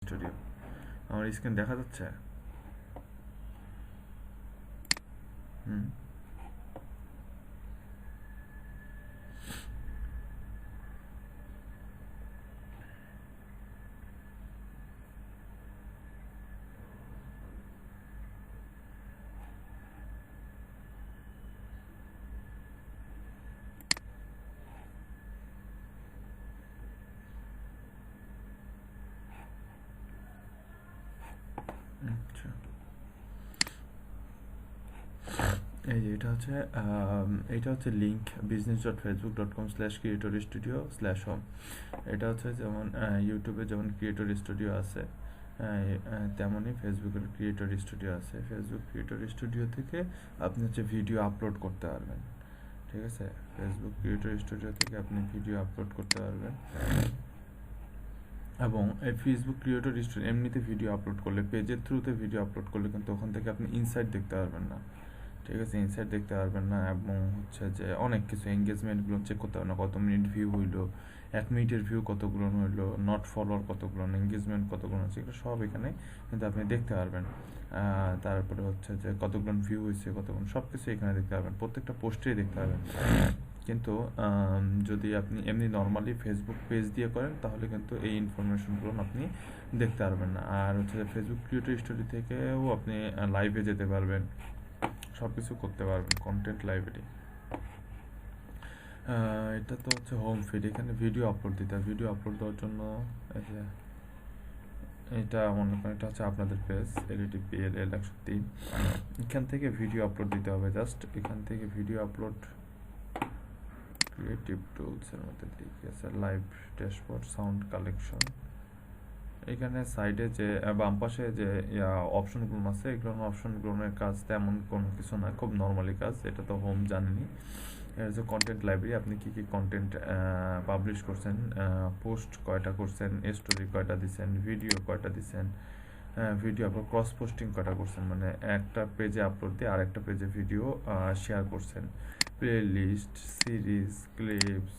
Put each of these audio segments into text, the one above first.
Studio. আমার screen দেখা যাচ্ছে? হুম, আচ্ছা। এই যে এটা হচ্ছে লিঙ্ক business.facebook.com/creator studio/home। এটা হচ্ছে যেমন ইউটিউবে যেমন ক্রিয়েটর স্টুডিও আছে, তেমনই ফেসবুকের ক্রিয়েটর স্টুডিও আছে। ফেসবুক ক্রিয়েটর স্টুডিও থেকে আপনি হচ্ছে ভিডিও আপলোড করতে পারবেন। ঠিক আছে, ফেসবুক ক্রিয়েটর স্টুডিও থেকে আপনি ভিডিও আপলোড করতে পারবেন। এবং এই ফেসবুক ক্রিয়েটর স্টুডিও এমনিতে ভিডিও আপলোড করলে, পেজের থ্রুতে ভিডিও আপলোড করলে কিন্তু ওখান থেকে আপনি ইনসাইট দেখতে পারবেন না। ঠিক আছে, ইনসাইট দেখতে পারবেন না, এবং হচ্ছে যে অনেক কিছু এঙ্গেজমেন্টগুলো চেক করতে পারবেন না, কত মিনিট ভিউ হইলো, 1 মিনিটের ভিউ কতগুলো হইলো, নট ফলোয়ার কতগুলো, এঙ্গেজমেন্ট কতগুলো আছে, এগুলো সব এখানে কিন্তু আপনি দেখতে পারবেন। তারপরে হচ্ছে যে কতগুলো ভিউ হয়েছে, কতগুলো, সব কিছু এখানে দেখতে পারবেন, প্রত্যেকটা পোস্টেই দেখতে পারবেন। কিন্তু যদি আপনি এমনি নর্মালি ফেসবুক পেজ দিয়ে করেন তাহলে কিন্তু এই ইনফরমেশনগুলো আপনি দেখতে পারবেন না। আর হচ্ছে যে ফেসবুক ক্রিয়েটর স্টোরি থেকেও আপনি লাইভে যেতে পারবেন, সব কিছু করতে পারবেন, কন্টেন্ট লাইব্রেরি। এটা তো হচ্ছে হোম ফিড, এখানে ভিডিও আপলোড দিতে হবে। ভিডিও আপলোড দেওয়ার জন্য এই যে এটা মনে করেন এটা হচ্ছে আপনাদের পেজ LETPLL 103, এখান থেকে ভিডিও আপলোড দিতে হবে। জাস্ট এখান থেকে ভিডিও আপলোড, ক্রিয়েটিভ টুলসের মধ্যে লিখে আছে লাইভ ড্যাশবোর্ড, সাউন্ড কালেকশন। এখানে সাইডে যে বাম পাশে যে অপশনগুলো আছে, এগুলো অপশনগুলোর কাজ তেমন কোনো কিছু না, খুব নর্মালি কাজ। এটা তো হোম জানেনি। এর যে কন্টেন্ট লাইব্রেরি, আপনি কী কী কন্টেন্ট পাবলিশ করছেন, পোস্ট কয়টা করছেন, স্টোরি কয়টা দিচ্ছেন, ভিডিও কয়টা দিচ্ছেন, ভিডিও আপলোড ক্রস পোস্টিং কয়টা করছেন, মানে একটা পেজে আপলোড দিয়ে আরেকটা পেজে ভিডিও শেয়ার করছেন, playlist, series, clips,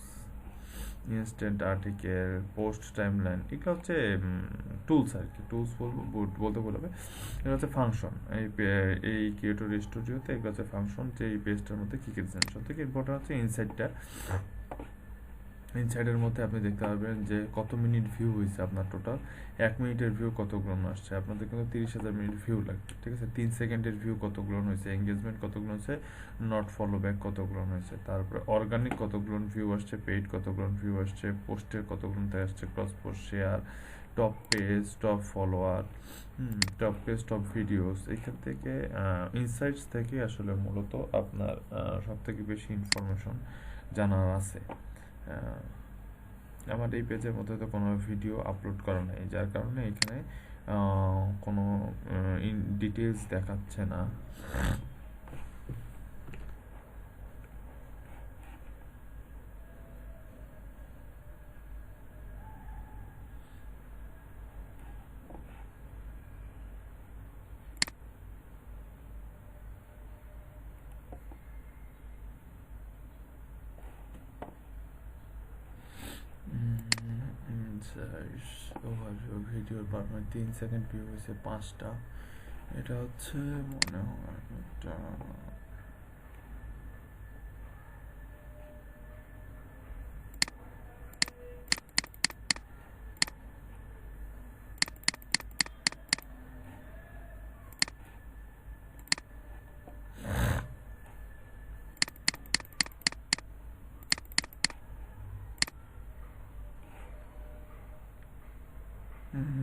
instant article, post timeline, এগুলো হচ্ছে টুলস আর কি। টুলস বলতে বলবে, এটা হচ্ছে ফাংশন। এই ক্রিয়েটর স্টুডিওতে এগুলো হচ্ছে ফাংশন, যে এই পেজটার মধ্যে কী কী দিচ্ছেন। সব থেকে ইম্পর্টেন্ট হচ্ছে ইনসাইটটা। ইনসাইডের মধ্যে আপনি দেখতে পারবেন যে কত মিনিট ভিউ হয়েছে আপনার টোটাল। 1 মিনিটের ভিউ কতগুলো আসছে, আপনাদের কিন্তু 30,000 মিনিট ভিউ লাগবে। ঠিক আছে, 3 সেকেন্ডের ভিউ কতগুলো হয়েছে, এঙ্গেজমেন্ট কতগুলো হয়েছে, নট ফলো ব্যাক কতগুলো হয়েছে, তারপরে অর্গানিক কতগুলো ভিউ আসছে, পেইড কতগুলো ভিউ আসছে, পোস্টের কতগুলোতে আসছে, cross post, share, top page, top follower, top page, top videos. এখান থেকে ইনসাইটস থেকে আসলে মূলত আপনার সব থেকে বেশি ইনফরমেশন জানার আছে। আমার এই পেজের মধ্যে তো কোনো ভিডিও আপলোড করা নেই, যার কারণে এখানে কোনো ডিটেলস দেখাচ্ছে না। ভিডিওর পারফরমেন্স 3 সেকেন্ড ভিউ হয়েছে 5টা। এটা হচ্ছে মনে হয় এটা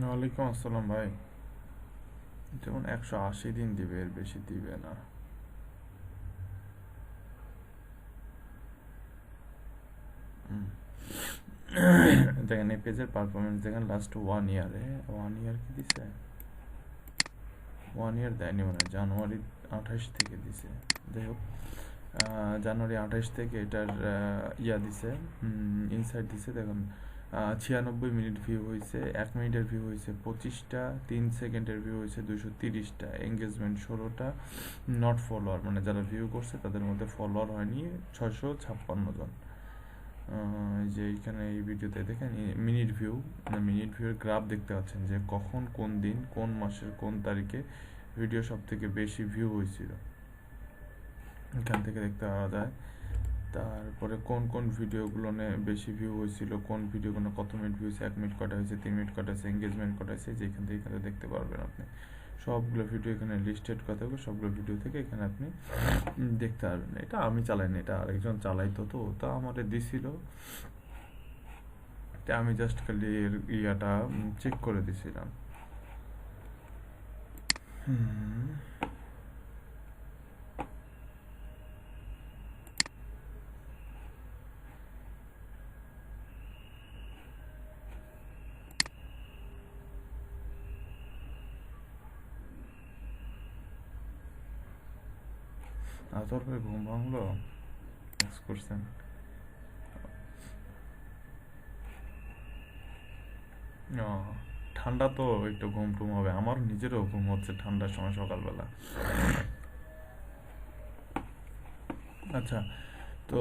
ওয়ালাইকুম আসসালাম ভাই। যেমন 180 দিন দিবে, এর বেশি দিবে না। দেখেন এই পেজের পারফরমেন্স দেখেন, লাস্ট 1 ইয়ারে 1 ইয়ার কি দিছে, 1 ইয়ার দেয়নি, মানে জানুয়ারি 28 থেকে দিছে। যাই হোক, জানুয়ারি 28 থেকে এটার দিছে, ইনসাইট দিছে। দেখুন 96 মিনিট ভিউ হয়েছে, 1 মিনিটের ভিউ হয়েছে 25টা, 3 সেকেন্ডের ভিউ হয়েছে 230টা, এঙ্গেজমেন্ট 16টা, নট ফলোয়ার মানে যারা ভিউ করছে তাদের মধ্যে ফলোয়ার হয়নি 656 জন। এই যে এইখানে এই ভিডিওতে দেখেন মিনিট ভিউর গ্রাফ দেখতে পাচ্ছেন যে কখন কোন দিন কোন মাসের কোন তারিখে ভিডিও সব থেকে বেশি ভিউ হয়েছিল, এখান থেকে দেখতে পাওয়া যায়। তারপরে কোন কোন ভিডিওগুলো বেশি ভিউ হয়েছিল, কোন ভিডিওগুলো কত মিনিট ভিউ হয়েছে, 1 মিনিট কটা হয়েছে, 3 মিনিট কটা হয়েছে, এঙ্গেজমেন্ট কটা হয়েছে, যে এখান থেকে দেখতে পারবেন আপনি সবগুলো ভিডিও এখানে লিস্টেড করা থাকবে, সবগুলো ভিডিও থেকে এখানে আপনি দেখতে পারবেন। এটা আমি চালাইনি, এটা আরেকজন চালাইতো, তো তা আমাদের দিছিল, আমি জাস্ট খালি এর ইয়াটা চেক করে দিছিলাম। আর তারপরে ঘুম ভাঙলো করছেন। ঠান্ডা তো একটু ঘুম টুম হবে, আমার নিজেরও ঘুম হচ্ছে ঠান্ডার সময় সকালবেলা। আচ্ছা, তো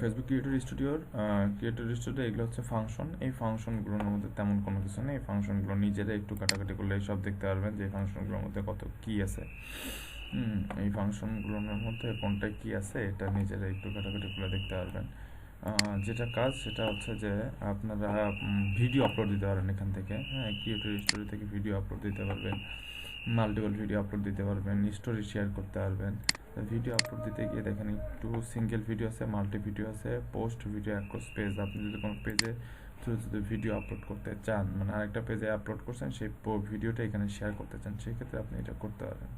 ফেসবুক ক্রিয়েটর স্টুডিও এগুলো হচ্ছে ফাংশন। এই ফাংশনগুলোর মধ্যে তেমন কোনো কিছু নেই, এই ফাংশনগুলো নিজেরা একটু কাটাকাটি করলে সব দেখতে পারবেন যে এই ফাংশনগুলোর মধ্যে কত কি আছে। এই ফাংশনগুলোর মধ্যে কোনটা কি আছে এটা নিজেরা একটু কাটাকাটি করলে দেখতে পারবেন। যেটা কাজ সেটা হচ্ছে যে আপনারা ভিডিও আপলোড দিতে পারেন এখান থেকে, হ্যাঁ, ক্রিয়েটর স্টোরি থেকে ভিডিও আপলোড দিতে পারবেন, মাল্টিপল ভিডিও আপলোড দিতে পারবেন, স্টোরি শেয়ার করতে পারবেন। ভিডিও আপলোড দিতে গিয়ে দেখেন একটু সিঙ্গেল ভিডিও আছে, মাল্টি ভিডিও আছে, পোস্ট ভিডিও অ্যাক্রস পেজ। আপনি যদি কোনো পেজে যদি ভিডিও আপলোড করতে চান, মানে আরেকটা পেজে আপলোড করছেন, সেই ভিডিওটা এখানে শেয়ার করতে চান, সেক্ষেত্রে আপনি এটা করতে পারেন।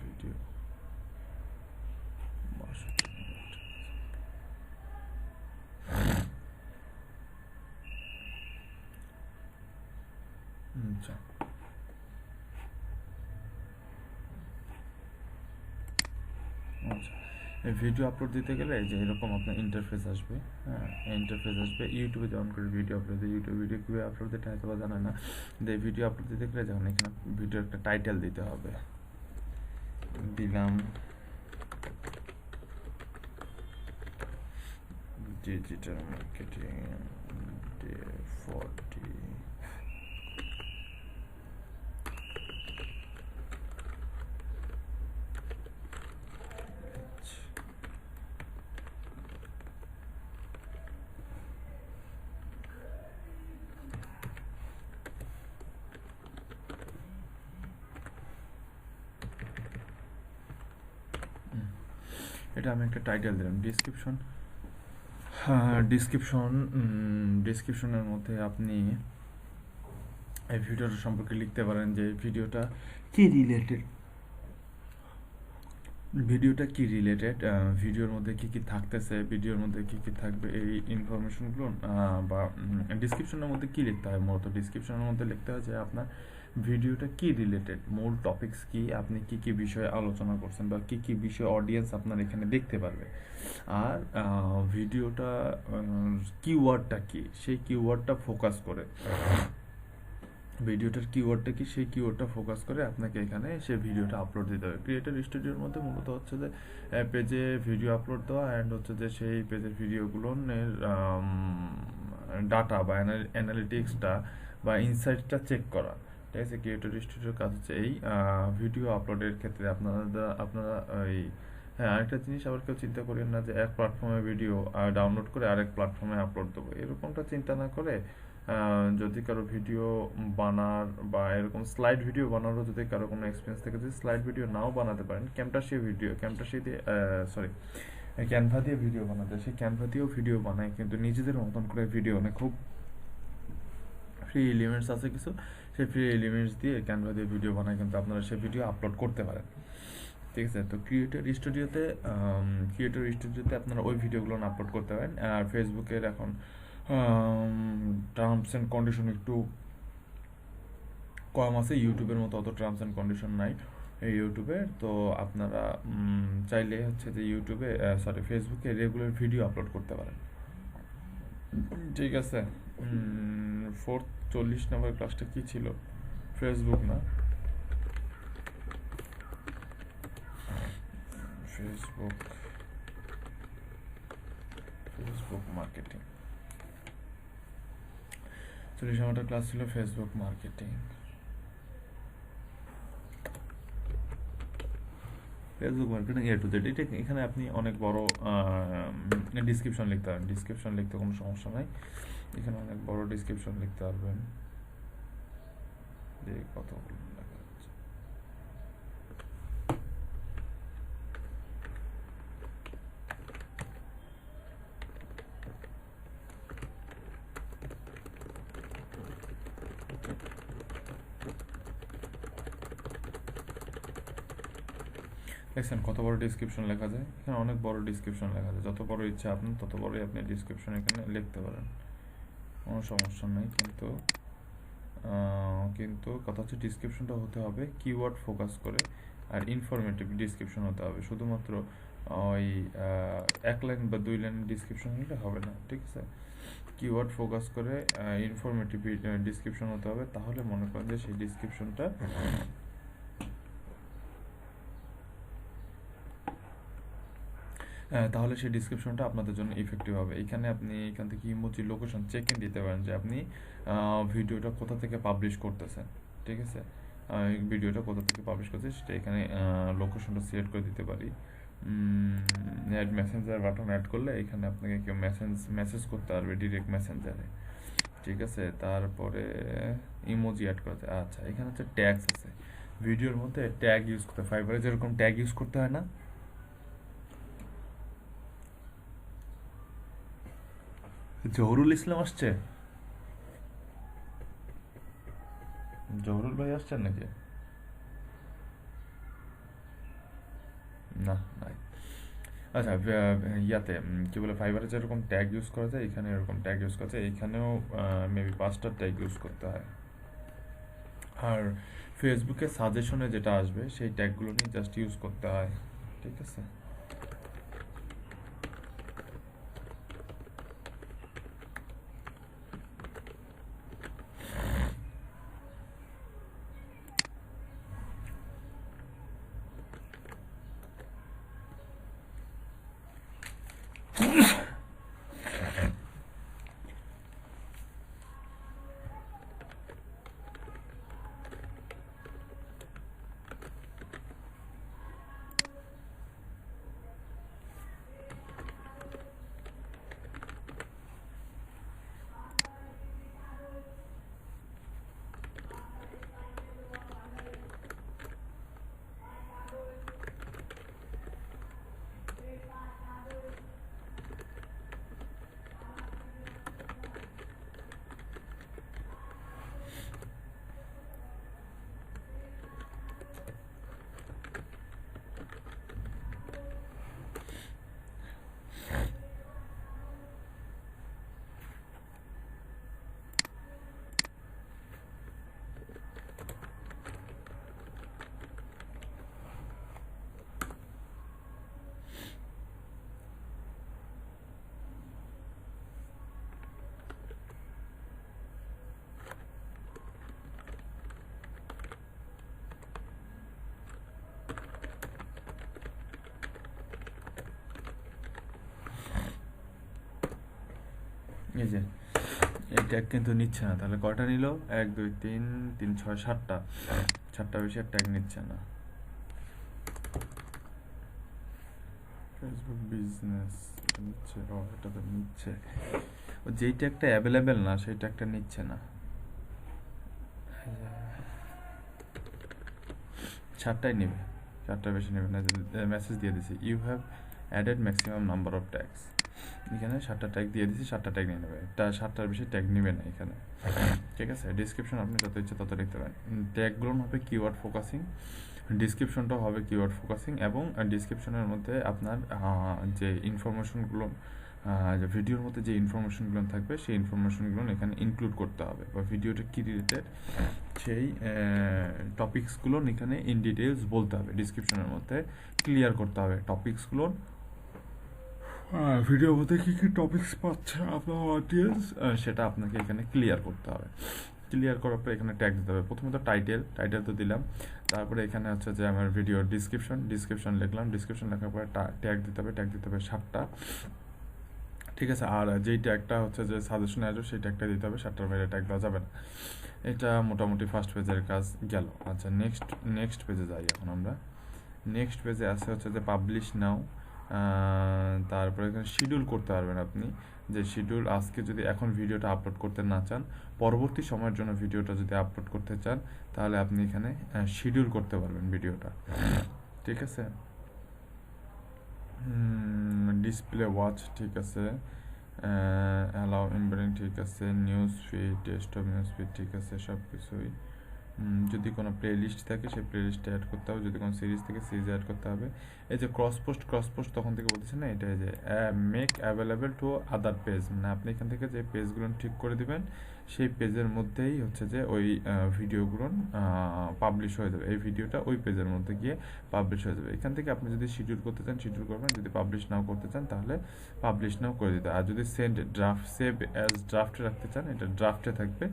ভিডিও আচ্ছা, এই ভিডিও আপলোড দিতে গেলে যে এরকম আপনার ইন্টারফেস আসবে, হ্যাঁ, ইন্টারফেস আসবে। ইউটিউবে যেমন করে ভিডিও আপলোড দিই, ইউটিউব ভিডিও কীভাবে আপলোড দিতে হয়তো বা জানে না, যে ভিডিও আপলোড দিতে গেলে যখন এখানে ভিডিওর একটা টাইটেল দিতে হবে, দিলাম ডিজিটাল মার্কেটিং ডে 40। এটা আমি একটা টাইটেল দিলাম, ডিসক্রিপশনের মধ্যে আপনি এই ভিডিওটা সম্পর্কে লিখতে পারেন যে ভিডিওটা কি রিলেটেড, ভিডিওর মধ্যে কি কি থাকতেছে, ভিডিওর মধ্যে কি কি থাকবে, এই ইনফরমেশনগুলো বা ডিসক্রিপশনের মধ্যে কি লিখতে হয়, মূলত ডিসক্রিপশনের মধ্যে লিখতে হয় যে আপনার ভিডিওটা কি রিলেটেড, মূল টপিকস কি, আপনি কি কি বিষয়ে আলোচনা করছেন বা কি কি বিষয়ে অডিয়েন্স আপনার এখানে দেখতে পারবে, আর ভিডিওটা কিওয়ার্ডটা কি, সেই কিওয়ার্ডটা ফোকাস করে, ভিডিওটার কিওয়ার্ডটা কি সেই কিওয়ার্ডটা ফোকাস করে আপনাকে এখানে সে ভিডিওটা আপলোড দিতে হবে। ক্রিয়েটর স্টুডিওর মধ্যে মূলত হচ্ছে যে পেজে ভিডিও আপলোড দেওয়া অ্যান্ড হচ্ছে যে সেই পেজের ভিডিওগুলোর ডাটা বা অ্যানালিটিক্সটা বা ইনসাইটটা চেক করা, ঠিক আছে। ক্রিয়েটর স্টুডিওর কাজ হচ্ছে এই ভিডিও আপলোডের ক্ষেত্রে আপনারা এই, হ্যাঁ, আরেকটা জিনিস আবার কেউ চিন্তা করেন না যে এক প্ল্যাটফর্মে ভিডিও ডাউনলোড করে আরেক প্ল্যাটফর্মে আপলোড দেবো, এরকমটা চিন্তা না করে যদি কারো ভিডিও বানার বা এরকম স্লাইড ভিডিও বানারও যদি কারো কোনো এক্সপিরিয়েন্স থাকে, যদি স্লাইড ভিডিও নাও বানাতে পারেন, ক্যানভা দিয়ে ভিডিও বানাতে, সেই ক্যানভা দিয়েও ভিডিও বানায়, কিন্তু নিজেদের মতন করে ভিডিও মানে খুব ফ্রি এলিমেন্টস আছে কিছু, সেই ফ্রি এলিমেন্টস দিয়ে ক্যানভা দিয়ে ভিডিও বানায়, কিন্তু আপনারা সেই ভিডিও আপলোড করতে পারেন, ঠিক আছে। তো ক্রিয়েটর স্টুডিওতে আপনারা ওই ভিডিওগুলো আপলোড করতে পারেন। আর ফেসবুকের এখন টার্মস অ্যান্ড কন্ডিশন একটু কম আছে, ইউটিউবের মতো অত টার্মস অ্যান্ড কন্ডিশন নাই এই ইউটিউবে। তো আপনারা চাইলে হচ্ছে যে ফেসবুকে রেগুলার ভিডিও আপলোড করতে পারেন, ঠিক আছে। ফোর্থ 40 নম্বর ক্লাসটা কি ছিল? ফেসবুক না, ফেসবুক মার্কেটিং। 40 নম্বরটা ক্লাস ছিল Facebook marketing. Facebook marketing A to Z. এটা এখানে আপনি অনেক বড় ডিসক্রিপশন লিখতে পারেন, ডিসক্রিপশন লিখতে কোনো সমস্যা নাই, এখানে অনেক বড় ডিসক্রিপশন লিখতে পারবেন। যে কতগুলো লেখা যাচ্ছে, দেখছেন কত বড় ডিসক্রিপশন লেখা যায়? এখানে অনেক বড় ডিসক্রিপশন লেখা যায়, যত বড় ইচ্ছা আপনার তত বড়ই আপনি ডিসক্রিপশন এখানে লিখতে পারেন, কোনো সমস্যা নেই। কিন্তু কথা হচ্ছে ডিসক্রিপশনটা হতে হবে কিওয়ার্ড ফোকাস করে, আর ইনফরমেটিভ ডিসক্রিপশন হতে হবে। শুধুমাত্র ওই 1 লাইন বা 2 লাইনের ডিসক্রিপশন হলে হবে না, ঠিক আছে? কিওয়ার্ড ফোকাস করে ইনফরমেটিভ ডিসক্রিপশন হতে হবে, তাহলে মনে করেন যে সেই ডিসক্রিপশনটা তাহলে সেই ডিসক্রিপশনটা আপনাদের জন্য ইফেক্টিভ হবে। এখানে আপনি এখান থেকে ইমোজি লোকেশন চেক ইন দিতে পারেন যে আপনি ভিডিওটা কোথা থেকে পাবলিশ করতেছেন, ঠিক আছে? ভিডিওটা কোথা থেকে পাবলিশ করতেছেন সেটা এখানে লোকেশনটা সিলেক্ট করে দিতে পারি। অ্যাড মেসেঞ্জার বাটন অ্যাড করলে এখানে আপনাকে কেউ মেসেজ করতে পারবে ডিরেক্ট মেসেঞ্জারে, ঠিক আছে? তারপরে ইমোজি অ্যাড করতে, আচ্ছা এখানে হচ্ছে ট্যাগস আছে, ভিডিওর মধ্যে ট্যাগ ইউজ করতে, ফাইবারে যেরকম ট্যাগ ইউজ করতে হয় না? জহুরুল ইসলাম আসছে? জহুরুল ভাই আসছেন নাকি? না, নাই। আচ্ছা, ইয়াতে কি বলে, ফাইবারে যেরকম ট্যাগ ইউজ করা যায় এখানে এরকম ট্যাগ ইউজ করা যায়, এখানেও মেবি 5টা ট্যাগ ইউজ করতে হয়। আর ফেসবুকে সাজেশনে যেটা আসবে সেই ট্যাগগুলো নিয়ে জাস্ট ইউজ করতে হয়, ঠিক আছে? এই যে এই ট্যাগ কিন্তু নিচ্ছে না, তাহলে কয়টা নিল? 1 2 3 3 6 7টা, 7টা বেশি আর ট্যাগ নিচ্ছে না। ফেসবুক বিজনেস নিচ্ছে, এটা তো নিচ্ছে, যেই ট্যাগটা অ্যাভেলেবেল না সেই ট্যাগটা নিচ্ছে না। 7টাই নেবে, 7টা বেশি নেবে না। মেসেজ দিয়ে দিছি you have added maximum number of tags, এখানে 7টা ট্যাগ দিয়ে দিছি, 7টা ট্যাগ নিয়ে নেবে, 7টার বেশি ট্যাগ নেবে না এখানে, ঠিক আছে? ডিসক্রিপশন আপনি যত ইচ্ছে তত লিখতে পারেন। ট্যাগগুলো হবে কিওয়ার্ড ফোকাসিং, ডিসক্রিপশনটাও হবে কিওয়ার্ড ফোকাসিং, এবং ডিসক্রিপশনের মধ্যে আপনার যে ইনফরমেশনগুলো, যে ভিডিওর মধ্যে যে ইনফরমেশনগুলো থাকবে সেই ইনফরমেশনগুলো এখানে ইনক্লুড করতে হবে, বা ভিডিওটা কী রিলেটেড সেই টপিকসগুলো এখানে ইন ডিটেলস বলতে হবে, ডিসক্রিপশনের মধ্যে ক্লিয়ার করতে হবে টপিকসগুলো ভিডিওর মধ্যে কী কী টপিকস পাচ্ছে আপনার অডিয়েন্স, সেটা আপনাকে এখানে ক্লিয়ার করতে হবে। ক্লিয়ার করার পর এখানে ট্যাগ দিতে হবে। প্রথমে তো টাইটেল তো দিলাম, তারপরে এখানে হচ্ছে যে আমার ভিডিওর ডিসক্রিপশন লিখলাম, ডিসক্রিপশন লেখার পরে ট্যাগ দিতে হবে 7টা, ঠিক আছে। আর যেই ট্যাগটা হচ্ছে যে সাজেশনে আসবে সেই ট্যাগটা দিতে হবে, 7টার বাইরে ট্যাগ দেওয়া যাবে না। এটা মোটামুটি ফার্স্ট পেজের কাজ গেল। আচ্ছা, নেক্সট পেজে যাই এখন আমরা। নেক্সট পেজে আছে হচ্ছে যে পাবলিশ নাও। তারপরে এখানে শিডিউল করতে পারবেন আপনি, যে শিডিউল আজকে যদি এখন ভিডিওটা আপলোড করতে না চান, পরবর্তী সময়ের জন্য ভিডিওটা যদি আপলোড করতে চান, তাহলে আপনি এখানে শিডিউল করতে পারবেন ভিডিওটা, ঠিক আছে। ডিসপ্লে ওয়াচ, ঠিক আছে। অ্যালাউ এমবেডিং, ঠিক আছে। News feed, desktop news feed, ঠিক আছে। সব কিছুই যদি কোনো প্লে লিস্ট থাকে সেই প্লে লিস্টে অ্যাড করতে হবে, যদি কোনো সিরিজ থাকে সিরিজে অ্যাড করতে হবে। এই যে ক্রস পোস্ট তখন থেকে বলতেছে না, এটা যে make available to other page, মানে আপনি এখান থেকে যে পেজগুলো ঠিক করে দিবেন সেই পেজের মধ্যেই হচ্ছে যে ওই ভিডিওগুলো পাবলিশ হয়ে যাবে। এই ভিডিওটা ওই পেজের মধ্যে গিয়ে পাবলিশ হয়ে যাবে। এখান থেকে আপনি যদি শিডিউল করতে চান শিডিউল করবেন, যদি পাবলিশ নাও করতে চান তাহলে পাবলিশ নাও করে দিতে। আর যদি সেভ অ্যাজ ড্রাফটে রাখতে চান, এটা ড্রাফটে থাকবে,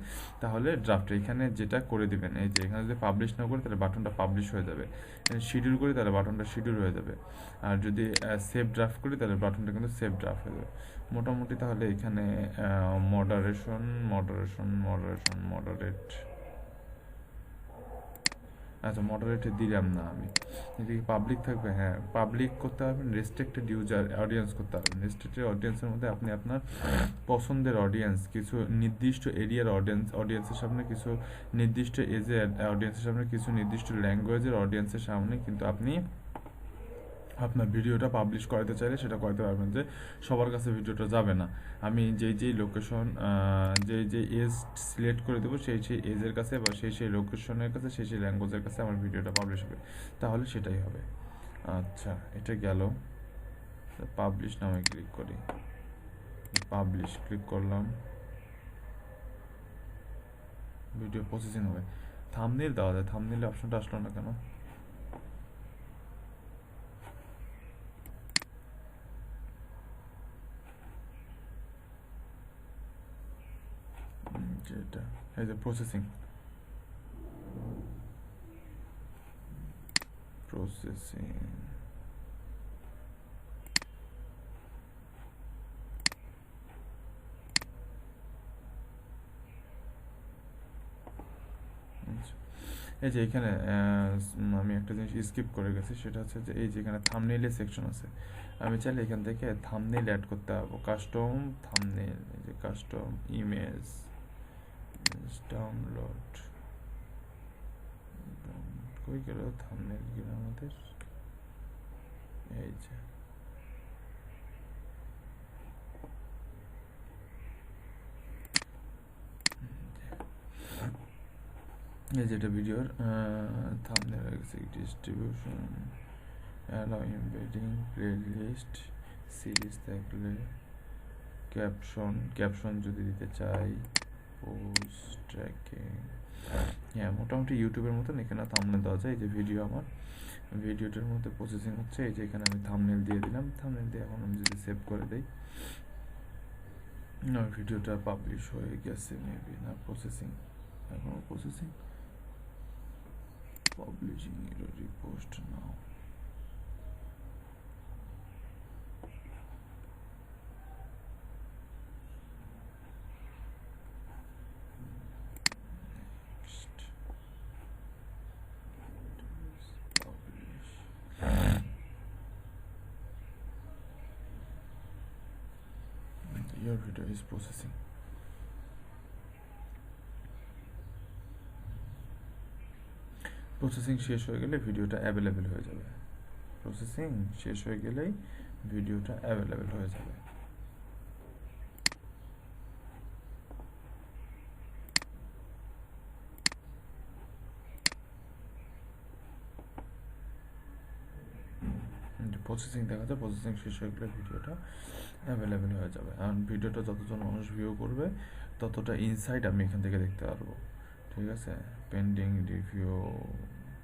তাহলে ড্রাফটে এখানে যেটা করে দিবেন, এই যে এখানে যদি পাবলিশ না করি তাহলে বাটনটা পাবলিশ হয়ে যাবে, শিডিউল করি তাহলে বাটনটা শিডিউল হয়ে যাবে, আর যদি সেভ ড্রাফট করি তাহলে বাটনটা কিন্তু সেভ ড্রাফট হয়ে যাবে। মোটামুটি তাহলে এখানে মডারেট, আচ্ছা মডারেটে দিলাম না আমি, এদিকে পাবলিক থাকবে। হ্যাঁ, পাবলিক করতে পারবেন, রেস্ট্রিক্টেড ইউজার অডিয়েন্স করতে পারবেন। রেস্ট্রিক্টেড অডিয়েন্সের মধ্যে আপনি আপনার পছন্দের অডিয়েন্স, কিছু নির্দিষ্ট এরিয়ার অডিয়েন্সের সামনে, কিছু নির্দিষ্ট এজের অডিয়েন্সের সামনে, কিছু নির্দিষ্ট ল্যাঙ্গুয়েজের অডিয়েন্সের সামনে কিন্তু আপনি আপনার ভিডিওটা পাবলিশ করাতে চাইলে সেটা করাতে পারবেন, যে সবার কাছে ভিডিওটা যাবে না। আমি যেই লোকেশন, যেই এজ সিলেক্ট করে দেবো সেই এজের কাছে বা সেই লোকেশনের কাছে, সেই ল্যাঙ্গুয়েজের কাছে আমার ভিডিওটা পাবলিশ হবে, তাহলে সেটাই হবে। আচ্ছা, এটা গেল। পাবলিশ নামে ক্লিক করি, পাবলিশ ক্লিক করলাম, ভিডিও প্রসেসিং হবে। থাম্বনেল দেওয়া যায়, থাম্বনেল অপশনটা আসলো না কেন? যেটা এই যে প্রসেসিং, এই যে এখানে আমি একটা জিনিস স্কিপ করে গেছি, সেটা হচ্ছে যে এই যে এখানে থাম্বনেইলের সেকশন আছে, আমি চাইলে এখান থেকে থাম্বনেইল অ্যাড করতে পারবো। কাস্টম থাম্বনেইল, এই যে কাস্টম ইমেজ ডাউনলোড, কই গেল থাম্বনেইল গুলো আমাদের? এই যে যেটা ভিডিওর থাম্বনেল হয়ে গেছে। Distribution, allow embedding, playlist, series থাকলে ক্যাপশন যদি দিতে চাই, পোস্ট ট্র্যাকিং। হ্যাঁ, মোটামুটি ইউটিউবের মতন এখানে থাম্বনেল দেওয়া যায়। এই যে আমার ভিডিওটার মধ্যে প্রসেসিং হচ্ছে, এই যে এখানে আমি থাম্বনেল দিয়ে দিলাম। থাম্বনেল দিয়ে এখন আমি যদি সেভ করে দিই, না ভিডিওটা পাবলিশ হয়ে গেছে মেবি, না প্রসেসিং, এখনো processing, publishing repost now. Your video is processing. Processing শেষ হয়ে গেলে ভিডিওটা অ্যাভেলেবেল হয়ে যাবে। প্রসেসিং শেষ হয়ে গেলেই ভিডিওটা অ্যাভেলেবেল হয়ে যাবে। প্রসেসিং দেখাচ্ছে, প্রসেসিং শেষ হয়ে গেলে ভিডিওটা অ্যাভেলেবেল হয়ে যাবে। আর ভিডিওটা যতজন মানুষ ভিউ করবে ততটা ইনসাইট আমি এখান থেকে দেখতে পারবো, ঠিক আছে। Pending review,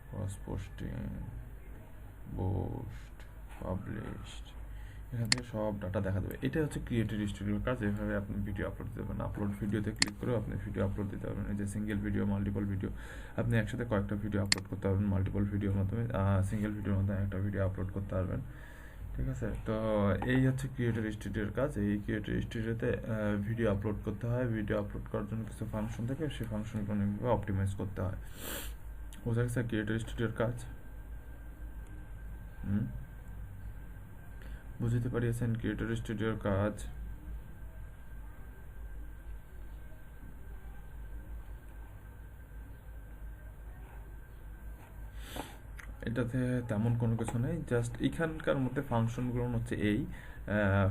cross posting, post published, এখান থেকে সব ডাটা দেখা দেবে। এটা হচ্ছে ক্রিয়েটর স্টুডিওর কাজ। এভাবে আপনি ভিডিও আপলোড দিতে পারবেন। আপলোড ভিডিওতে ক্লিক করেও আপনি ভিডিও আপলোড দিতে পারবেন। এই যে সিঙ্গেল ভিডিও, মাল্টিপল ভিডিও, আপনি একসাথে কয়েকটা ভিডিও আপলোড করতে পারবেন। মাল্টিপল ভিডিওর মাধ্যমে সিঙ্গেল ভিডিওর মাধ্যমে একটা ভিডিও আপলোড করতে পারবেন। ঠিক আছে, তো এই হচ্ছে ক্রিয়েটর স্টুডিওর কাজ। এই ক্রিয়েটর স্টুডিওতে ভিডিও আপলোড করতে হয়। ভিডিও আপলোড করার জন্য কিছু ফাংশন থাকে, সেই ফাংশনগুলো অনেকভাবে অপটিমাইজ করতে হয়। বোঝা গেছে ক্রিয়েটর স্টুডিওর কাজ? বুঝতে পারিয়েছেন ক্রিয়েটর স্টুডিওর কাজ? এটাতে তেমন কোনো কিছু নেই, জাস্ট এখানকার মধ্যে ফাংশনগুলো হচ্ছে এই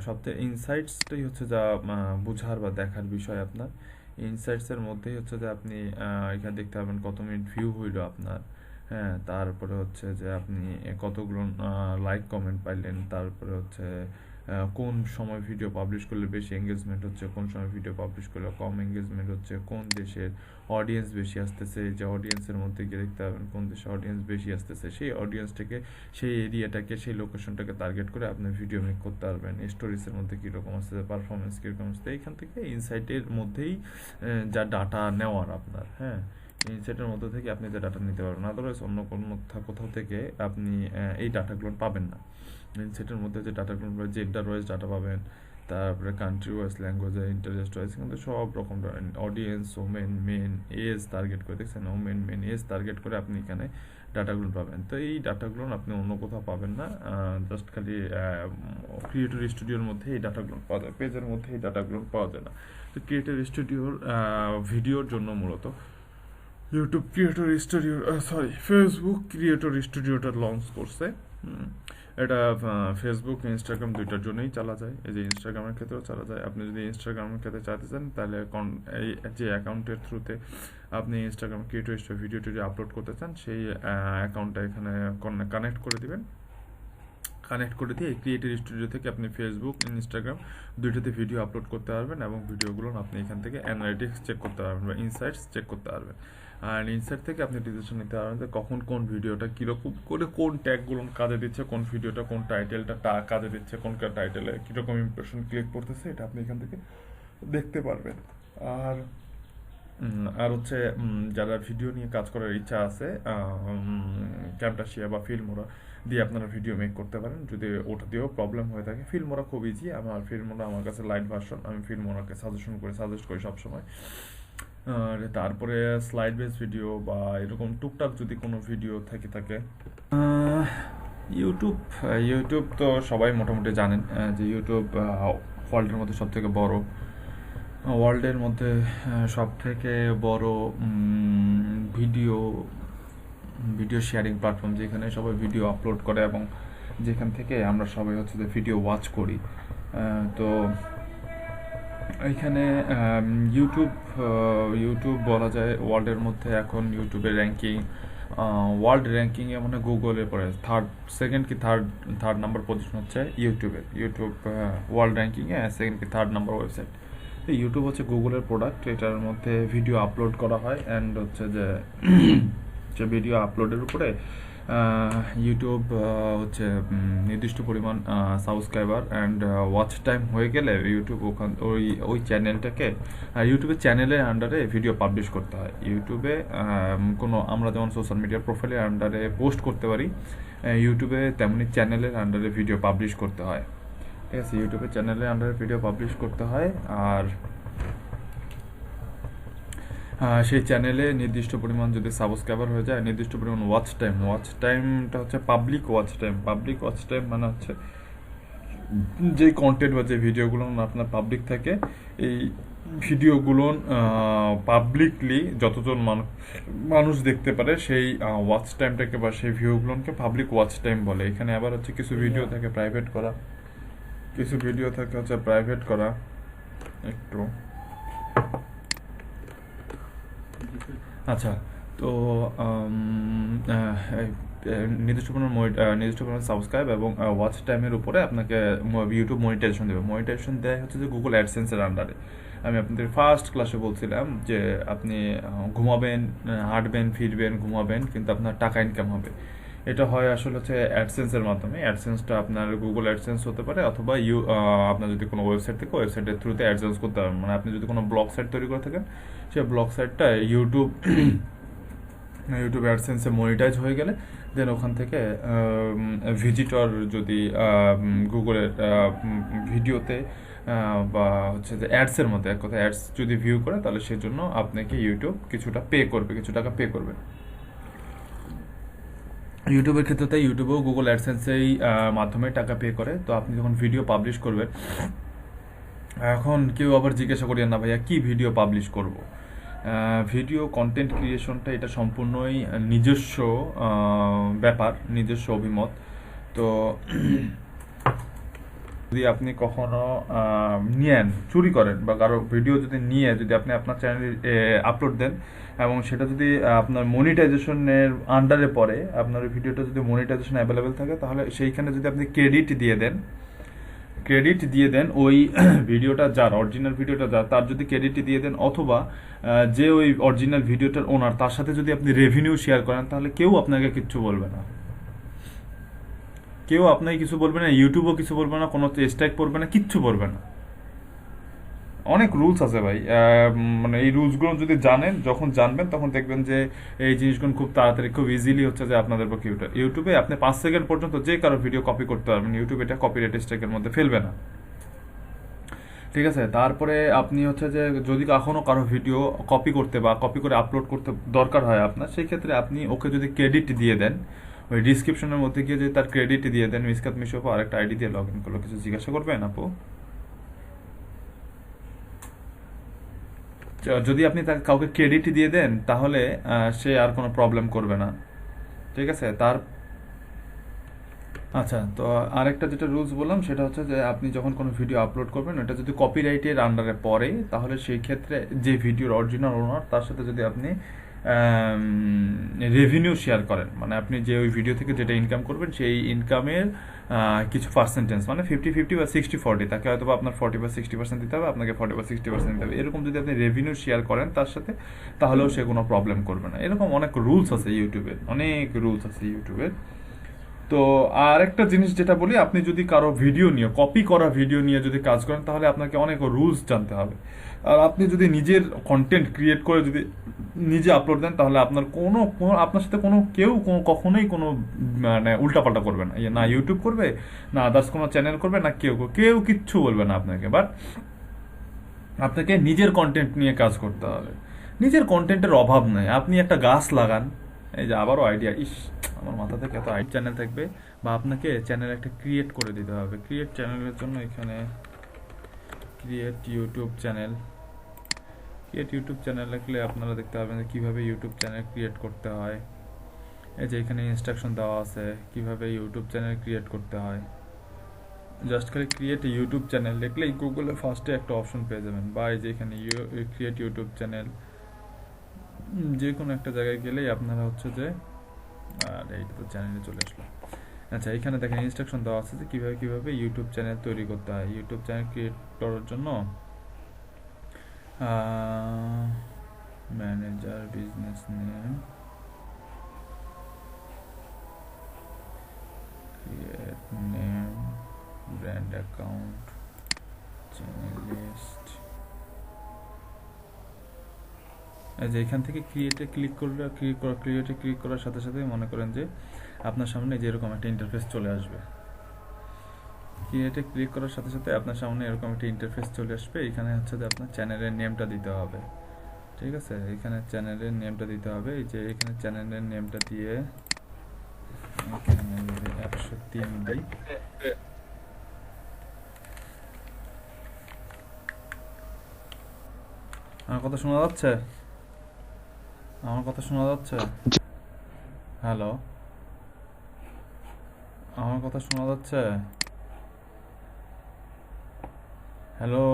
সবথেকে ইনসাইটসটাই হচ্ছে যা বোঝার বা দেখার বিষয় আপনার। ইনসাইটসের মধ্যেই হচ্ছে যে আপনি এখানে দেখতে পাবেন কত মিনিট ভিউ হইলো আপনার, হ্যাঁ, তারপরে হচ্ছে যে আপনি কতগুলো লাইক কমেন্ট পাইলেন, তারপরে হচ্ছে কোন সময় ভিডিও পাবলিশ করলে বেশি এঙ্গেজমেন্ট হচ্ছে, কোন সময় ভিডিও পাবলিশ করলে কম এঙ্গেজমেন্ট হচ্ছে, কোন দেশের অডিয়েন্স বেশি আসতেছে, যে অডিয়েন্সের মধ্যে গিয়ে দেখতে পাবেন কোন দেশে অডিয়েন্স বেশি আসতেছে, সেই অডিয়েন্সটাকে, সেই এরিয়াটাকে, সেই লোকেশনটাকে টার্গেট করে আপনি ভিডিও মেক করতে পারবেন। স্টোরিজের মধ্যে কীরকম আসছে, পারফরমেন্স কীরকম আসছে, এইখান থেকে ইনসাইটের মধ্যেই যা ডাটা নেওয়ার আপনার, হ্যাঁ, ইনসাইটের মধ্যে থেকে আপনি যে ডাটা নিতে পারবেন। আদারওয়াইজ অন্য কোনো কোথাও থেকে আপনি এই ডাটাগুলো পাবেন না। ইনসাইটের মধ্যে যে ডাটাগুলো পাবেন, জেন্ডার ওয়াইজ ডাটা পাবেন, তারপরে country wise, language, interest wise, কিন্তু সব রকম audience, women, men, age target করে, দেখছেন, ওমেন, মেন, এজ টার্গেট করে আপনি এখানে ডাটাগুলো পাবেন। তো এই ডাটাগুলো আপনি অন্য কোথাও পাবেন না, জাস্ট খালি ক্রিয়েটর স্টুডিওর মধ্যে এই ডাটাগুলো পাওয়া যায়, পেজের মধ্যে এই ডাটাগুলো পাওয়া যায় না। তো ক্রিয়েটর স্টুডিওর ভিডিওর জন্য মূলত YouTube creator studio, Facebook creator স্টুডিওটা লঞ্চ করছে। এটা ফেসবুক, ইনস্টাগ্রাম দুইটার জন্যই চালা যায়। এই যে ইনস্টাগ্রামের ক্ষেত্রেও চালা যায়। আপনি যদি ইনস্টাগ্রামের ক্ষেত্রে চাইতে চান, তাহলে এই যে অ্যাকাউন্টের থ্রুতে আপনি ইনস্টাগ্রাম ক্রিয়েটর ভিডিও টিডিও আপলোড করতে চান, সেই অ্যাকাউন্টটা এখানে কানেক্ট করে দিবেন। কানেক্ট করে দিয়ে ক্রিয়েটর স্টুডিও থেকে আপনি ফেসবুক, ইনস্টাগ্রাম দুইটাতে ভিডিও আপলোড করতে পারবেন, এবং ভিডিওগুলো আপনি এখান থেকে অ্যানালিটিক্স চেক করতে পারবেন বা ইনসাইটস চেক করতে পারবেন। আর ইনসাইট থেকে আপনি ডিসিশন নিতে পারবেন যে কখন কোন ভিডিওটা কীরকম করে, কোন ট্যাগগুলো কাজে দিচ্ছে, কোন ভিডিওটা, কোন টাইটেলটা কাজে দিচ্ছে, কোন টাইটেলে কীরকম ইমপ্রেশন ক্লিক করতেছে, এটা আপনি এখান থেকে দেখতে পারবেন। আর আর হচ্ছে যারা ভিডিও নিয়ে কাজ করার ইচ্ছা আছে, ক্যামটাশিয়া বা ফিল্মোরা দিয়ে আপনারা ভিডিও মেক করতে পারেন। যদি ওটা দিয়েও প্রবলেম হয়ে থাকে, ফিল্মোরা খুব ইজি। ফিল্মোরা আমার কাছে লাইট ভার্সন, আমি ফিল্মোরাকে সাজেস্ট করি সবসময়। আর তারপরে স্লাইড বেস ভিডিও বা এরকম টুকটাক যদি কোনো ভিডিও থাকে, ইউটিউব তো সবাই মোটামুটি জানেন যে ইউটিউব ওয়ার্ল্ডের মধ্যে সবথেকে বড়, ওয়ার্ল্ডের মধ্যে সবথেকে বড় ভিডিও শেয়ারিং প্ল্যাটফর্ম, যেখানে সবাই ভিডিও আপলোড করে এবং যেখান থেকে আমরা সবাই হচ্ছে যে ভিডিও ওয়াচ করি। তো এখানে ইউটিউব বলা যায় ওয়ার্ল্ডের মধ্যে এখন ইউটিউবের র্যাঙ্কিং, ওয়ার্ল্ড র্যাঙ্কিংয়ে মানে গুগলের পরে থার্ড নাম্বার পজিশন হচ্ছে ইউটিউব ওয়ার্ল্ড র্যাঙ্কিংয়ে সেকেন্ড কি থার্ড নাম্বার ওয়েবসাইট। ইউটিউব হচ্ছে গুগলের প্রোডাক্ট, এটার মধ্যে ভিডিও আপলোড করা হয়, অ্যান্ড হচ্ছে যে ভিডিও আপলোডের উপরে ইউটিউব হচ্ছে নির্দিষ্ট পরিমাণ সাবস্ক্রাইবার অ্যান্ড ওয়াচ টাইম হয়ে গেলে ইউটিউব ওই চ্যানেলটাকে, ইউটিউবের চ্যানেলের আন্ডারে ভিডিও পাবলিশ করতে হয়। ইউটিউবে আমরা যেমন সোশ্যাল মিডিয়া প্রোফাইলের আন্ডারে পোস্ট করতে পারি, ইউটিউবে তেমনি চ্যানেলের আন্ডারে ভিডিও পাবলিশ করতে হয়। ঠিক আছে, ইউটিউবে চ্যানেলের আন্ডারে ভিডিও পাবলিশ করতে হয়, আর সেই চ্যানেলে নির্দিষ্ট পরিমাণ যদি সাবস্ক্রাইবার হয়ে যায়, নির্দিষ্ট পরিমাণ ওয়াচ টাইমটা হচ্ছে পাবলিক ওয়াচ টাইম মানে হচ্ছে যে কন্টেন্ট বা যে ভিডিওগুলো আপনার পাবলিক থাকে, এই ভিডিওগুলো পাবলিকলি যতজন মানুষ দেখতে পারে সেই ওয়াচ টাইমটাকে বা সেই ভিউগুলোকে পাবলিক ওয়াচ টাইম বলে। এখানে আবার হচ্ছে কিছু ভিডিও থাকে প্রাইভেট করা, একটু আচ্ছা। তো নির্দিষ্ট পরিমাণ সাবস্ক্রাইব এবং ওয়াচ টাইমের উপরে আপনাকে ইউটিউব মনিটাইজেশন দেবে। মনিটাইজেশন দেয় হচ্ছে যে গুগল অ্যাডসেন্সের আন্ডারে। আমি আপনাদের ফার্স্ট ক্লাসে বলছিলাম যে আপনি ঘুমাবেন, হাঁটবেন, ফিরবেন, ঘুমাবেন, কিন্তু আপনার টাকা ইনকাম হবে। এটা হয় আসলে হচ্ছে অ্যাডসেন্সের মাধ্যমে। অ্যাডসেন্সটা আপনার গুগল অ্যাডসেন্স হতে পারে, অথবা আপনার যদি কোনো ওয়েবসাইট থেকে ওয়েবসাইটের থ্রুতে অ্যাডসেন্স করতে পারেন। মানে আপনি যদি কোনো ব্লগ সাইট তৈরি করে থাকেন, সেই ব্লগ সাইটটা ইউটিউব অ্যাডসেন্সে মনিটাইজ হয়ে গেলে দেন ওখান থেকে ভিজিটর যদি গুগলের ভিডিওতে বা হচ্ছে যে অ্যাডসের মধ্যে, এক কথা অ্যাডস যদি ভিউ করে, তাহলে সেজন্য আপনাকে ইউটিউব কিছুটা পে করবে, কিছু টাকা পে করবে। ইউটিউবের ক্ষেত্রে তাই ইউটিউবেও গুগল অ্যাডসেন্সেই মাধ্যমে টাকা পে করে। তো আপনি যখন ভিডিও পাবলিশ করবেন, এখন কেউ আবার জিজ্ঞাসা করিয়েন না ভাইয়া কি ভিডিও পাবলিশ করব। ভিডিও কন্টেন্ট ক্রিয়েশনটা এটা সম্পূর্ণই নিজস্ব ব্যাপার, নিজস্ব অভিমত। তো যদি আপনি কখনো নিয়েন, চুরি করেন, বা কারো ভিডিও যদি নিয়ে যদি আপনি আপনার চ্যানেলে আপলোড দেন, এবং সেটা যদি আপনার মনিটাইজেশনের আন্ডারে পড়ে, আপনার ভিডিওটা যদি মনিটাইজেশন অ্যাভেলেবেল থাকে, তাহলে সেইখানে যদি আপনি ক্রেডিট দিয়ে দেন ওই ভিডিওটা যার, অরিজিনাল ভিডিওটা যার, তার যদি ক্রেডিট দিয়ে দেন, অথবা যে ওই অরিজিনাল ভিডিওটার ওনার, তার সাথে যদি আপনি রেভিনিউ শেয়ার করেন, তাহলে কেউ আপনাকে কিচ্ছু বলবে না। কেউ আপনাকে কিছু বলবে না, ইউটিউবও কিছু বলবে না, কোনো স্ট্রাইক পড়বে না, কিচ্ছু বলবে না। অনেক রুলস আছে ভাই। মানে এই রুলসগুলো যদি যখন জানবেন, তখন দেখবেন যে এই জিনিসগুলো খুব তাড়াতাড়ি, খুব ইজিলি হচ্ছে যে আপনাদের পক্ষে ইউটিউবে আপনি 5 সেকেন্ড পর্যন্ত যে কারো ভিডিও কপি করতে পারবেন। ইউটিউব এটা কপিরাইট স্ট্রাইকের মধ্যে ফেলবে না, ঠিক আছে। তারপরে আপনি হচ্ছে যে যদি কখনো কারো ভিডিও কপি করতে বা কপি করে আপলোড করতে দরকার হয় আপনার, সেই ক্ষেত্রে আপনি ওকে যদি ক্রেডিট দিয়ে দেন, ওই ডিসক্রিপশনের মধ্যে গিয়ে যদি তার ক্রেডিট দিয়ে দেন, মিসকাত মিশোপো আরেকটা আইডি দিয়ে লগ ইন করলো, কিছু জিজ্ঞাসা করবেন আপু? যদি আপনি তাকে কাউকে ক্রেডিট দিয়ে দেন, তাহলে সে আর কোনো প্রবলেম করবে না, ঠিক আছে। আচ্ছা, তো আরেকটা যেটা রুলস বললাম, সেটা হচ্ছে যে আপনি যখন কোনো ভিডিও আপলোড করবেন, ওটা যদি কপিরাইটের আন্ডারে পড়ে, তাহলে সেই ক্ষেত্রে যে ভিডিওর অরিজিনাল ওনার, তার সাথে যদি আপনি রেভিনিউ শেয়ার করেন, মানে আপনি যে ওই ভিডিও থেকে যেটা ইনকাম করবেন, সেই ইনকামের কিছু পার্সেন্টেজ, মানে 50-50 বা 60-40, তাকে হয়তো আপনার 40 বা 60% দিতে হবে, আপনাকে 40 বা 60% দিতে হবে, এরকম যদি আপনি রেভিনিউ শেয়ার করেন তার সাথে, তাহলেও সে কোনো প্রবলেম করবে না। এরকম অনেক রুলস আছে ইউটিউবের, অনেক রুলস আছে ইউটিউবের। তো আর একটা জিনিস যেটা বলি, আপনি যদি কারো ভিডিও নিয়ে, কপি করা ভিডিও নিয়ে যদি কাজ করেন, তাহলে আপনাকে অনেক রুলস জানতে হবে। আর আপনি যদি নিজের কন্টেন্ট ক্রিয়েট করে যদি নিজে আপলোড দেন, তাহলে আপনার আপনার সাথে কেউ কখনোই কোনো মানে উল্টাপাল্টা করবে না। না ইউটিউব করবে, না আদার্স কোনো চ্যানেল করবে, না কেউ কিচ্ছু বলবে না আপনাকে। বাট আপনাকে নিজের কন্টেন্ট নিয়ে কাজ করতে হবে। নিজের কন্টেন্টের অভাব নেই। আপনি একটা গাছ লাগান, এই যে আবারও আইডিয়া, আমার মাথা থেকে এত চ্যানেল থাকবে, বা আপনাকে চ্যানেল একটা ক্রিয়েট করে দিতে হবে। ক্রিয়েট চ্যানেলের জন্য এখানে ক্রিয়েট ইউটিউব চ্যানেল লিখলে আপনারা দেখতে পাবেন যে কীভাবে ইউটিউব চ্যানেল ক্রিয়েট করতে হয়। এই যে এখানে ইনস্ট্রাকশন দেওয়া আছে কীভাবে ইউটিউব চ্যানেল ক্রিয়েট করতে হয়। জাস্ট খালি ক্রিয়েট ইউটিউব চ্যানেল লিখলেই গুগলে ফার্স্টে একটা অপশন পেয়ে যাবেন, বা এই যে এখানে ক্রিয়েট ইউটিউব চ্যানেল, যে কোনো একটা জায়গায় গেলেই আপনারা হচ্ছে যে, আর এইটা তো চ্যানেলে চলে আসলো। আচ্ছা, এখানে দেখেন ইনস্ট্রাকশন দেওয়া আছে যে কীভাবে ইউটিউব চ্যানেল তৈরি করতে হয়। ইউটিউব চ্যানেল ক্রিয়েট করার জন্য manager, business name, create name, brand account, channel list. এই যে এখান থেকে ক্রিয়েটে ক্লিক করার সাথে সাথে মনে করেন যে আপনার সামনে যে এরকম একটা ইন্টারফেস চলে আসবে। ক্রিয়েটে ক্লিক করার সাথে সাথে আপনার সামনে এরকম একটা ইন্টারফেস চলে আসবে। এখানে হচ্ছে যে আপনার চ্যানেলের নেমটা দিতে হবে, ঠিক আছে। এখানে চ্যানেলের নেমটা দিতে হবে। এই যে এখানে চ্যানেলের নেমটা দিয়ে 103 দিই। আমার কথা শোনা যাচ্ছে? হ্যালো, আমার কথা শোনা যাচ্ছে? হ্যালো,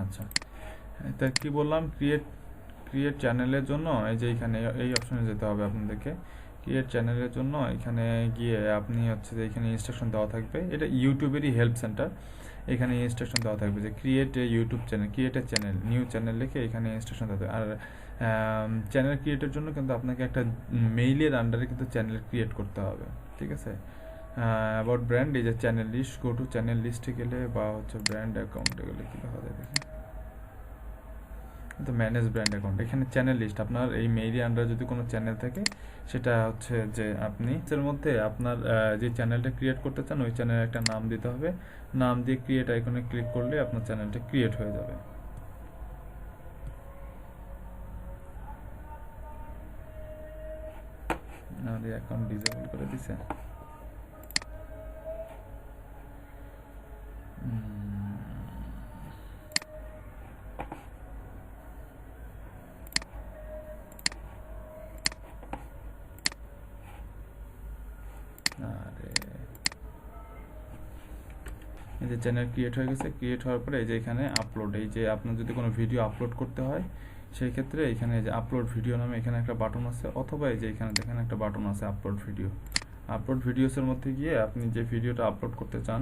আচ্ছা। এটা কি বললাম, ক্রিয়েট চ্যানেলের জন্য এই যে এখানে এই অপশনে যেতে হবে আপনাদেরকে। ক্রিয়েট চ্যানেলের জন্য এখানে গিয়ে আপনি হচ্ছে যে এখানে ইনস্ট্রাকশন দেওয়া থাকবে, এটা ইউটিউবেরই হেল্প সেন্টার। এখানে ইনস্ট্রাকশন দেওয়া থাকবে যে create a YouTube channel, create a channel, new channel লিখে এখানে ইনস্ট্রাকশন দেওয়া থাকবে। আর চ্যানেল ক্রিয়েটের জন্য কিন্তু আপনাকে একটা মেইলের আন্ডারে কিন্তু চ্যানেল ক্রিয়েট করতে হবে, ঠিক আছে। অ্যাবাউট ব্র্যান্ড, এই যে channel list, go to channel লিস্টে গেলে বা হচ্ছে ব্র্যান্ড অ্যাকাউন্টে গেলে কী দেখা যায় দেখি, তো ম্যানেজ ব্র্যান্ড অ্যাকাউন্ট, এখানে চ্যানেল লিস্ট, আপনার এই মেইলের আন্ডারে যদি কোনো চ্যানেল থাকে সেটা হচ্ছে যে আপনি এর মধ্যে আপনার যে চ্যানেলটা ক্রিয়েট করতে চান ওই চ্যানেলের একটা নাম দিতে হবে, নাম দিয়ে ক্রিয়েট আইকনে ক্লিক করলে আপনার চ্যানেলটা ক্রিয়েট হয়ে যাবে। আমাদের অ্যাকাউন্ট ডিসেবল করে দিছে। এই যে চ্যানেল ক্রিয়েট হয়ে গেছে, ক্রিয়েট হওয়ার পরে এই যে এখানে আপলোড, এই যে আপনার যদি কোনো ভিডিও আপলোড করতে হয় সেই ক্ষেত্রে এখানে যে আপলোড ভিডিও নামে এখানে একটা বাটন আছে, অথবা এই যে এখানে দেখেন একটা বাটন আছে আপলোড ভিডিও। আপলোড ভিডিওসের মধ্যে গিয়ে আপনি যে ভিডিওটা আপলোড করতে চান,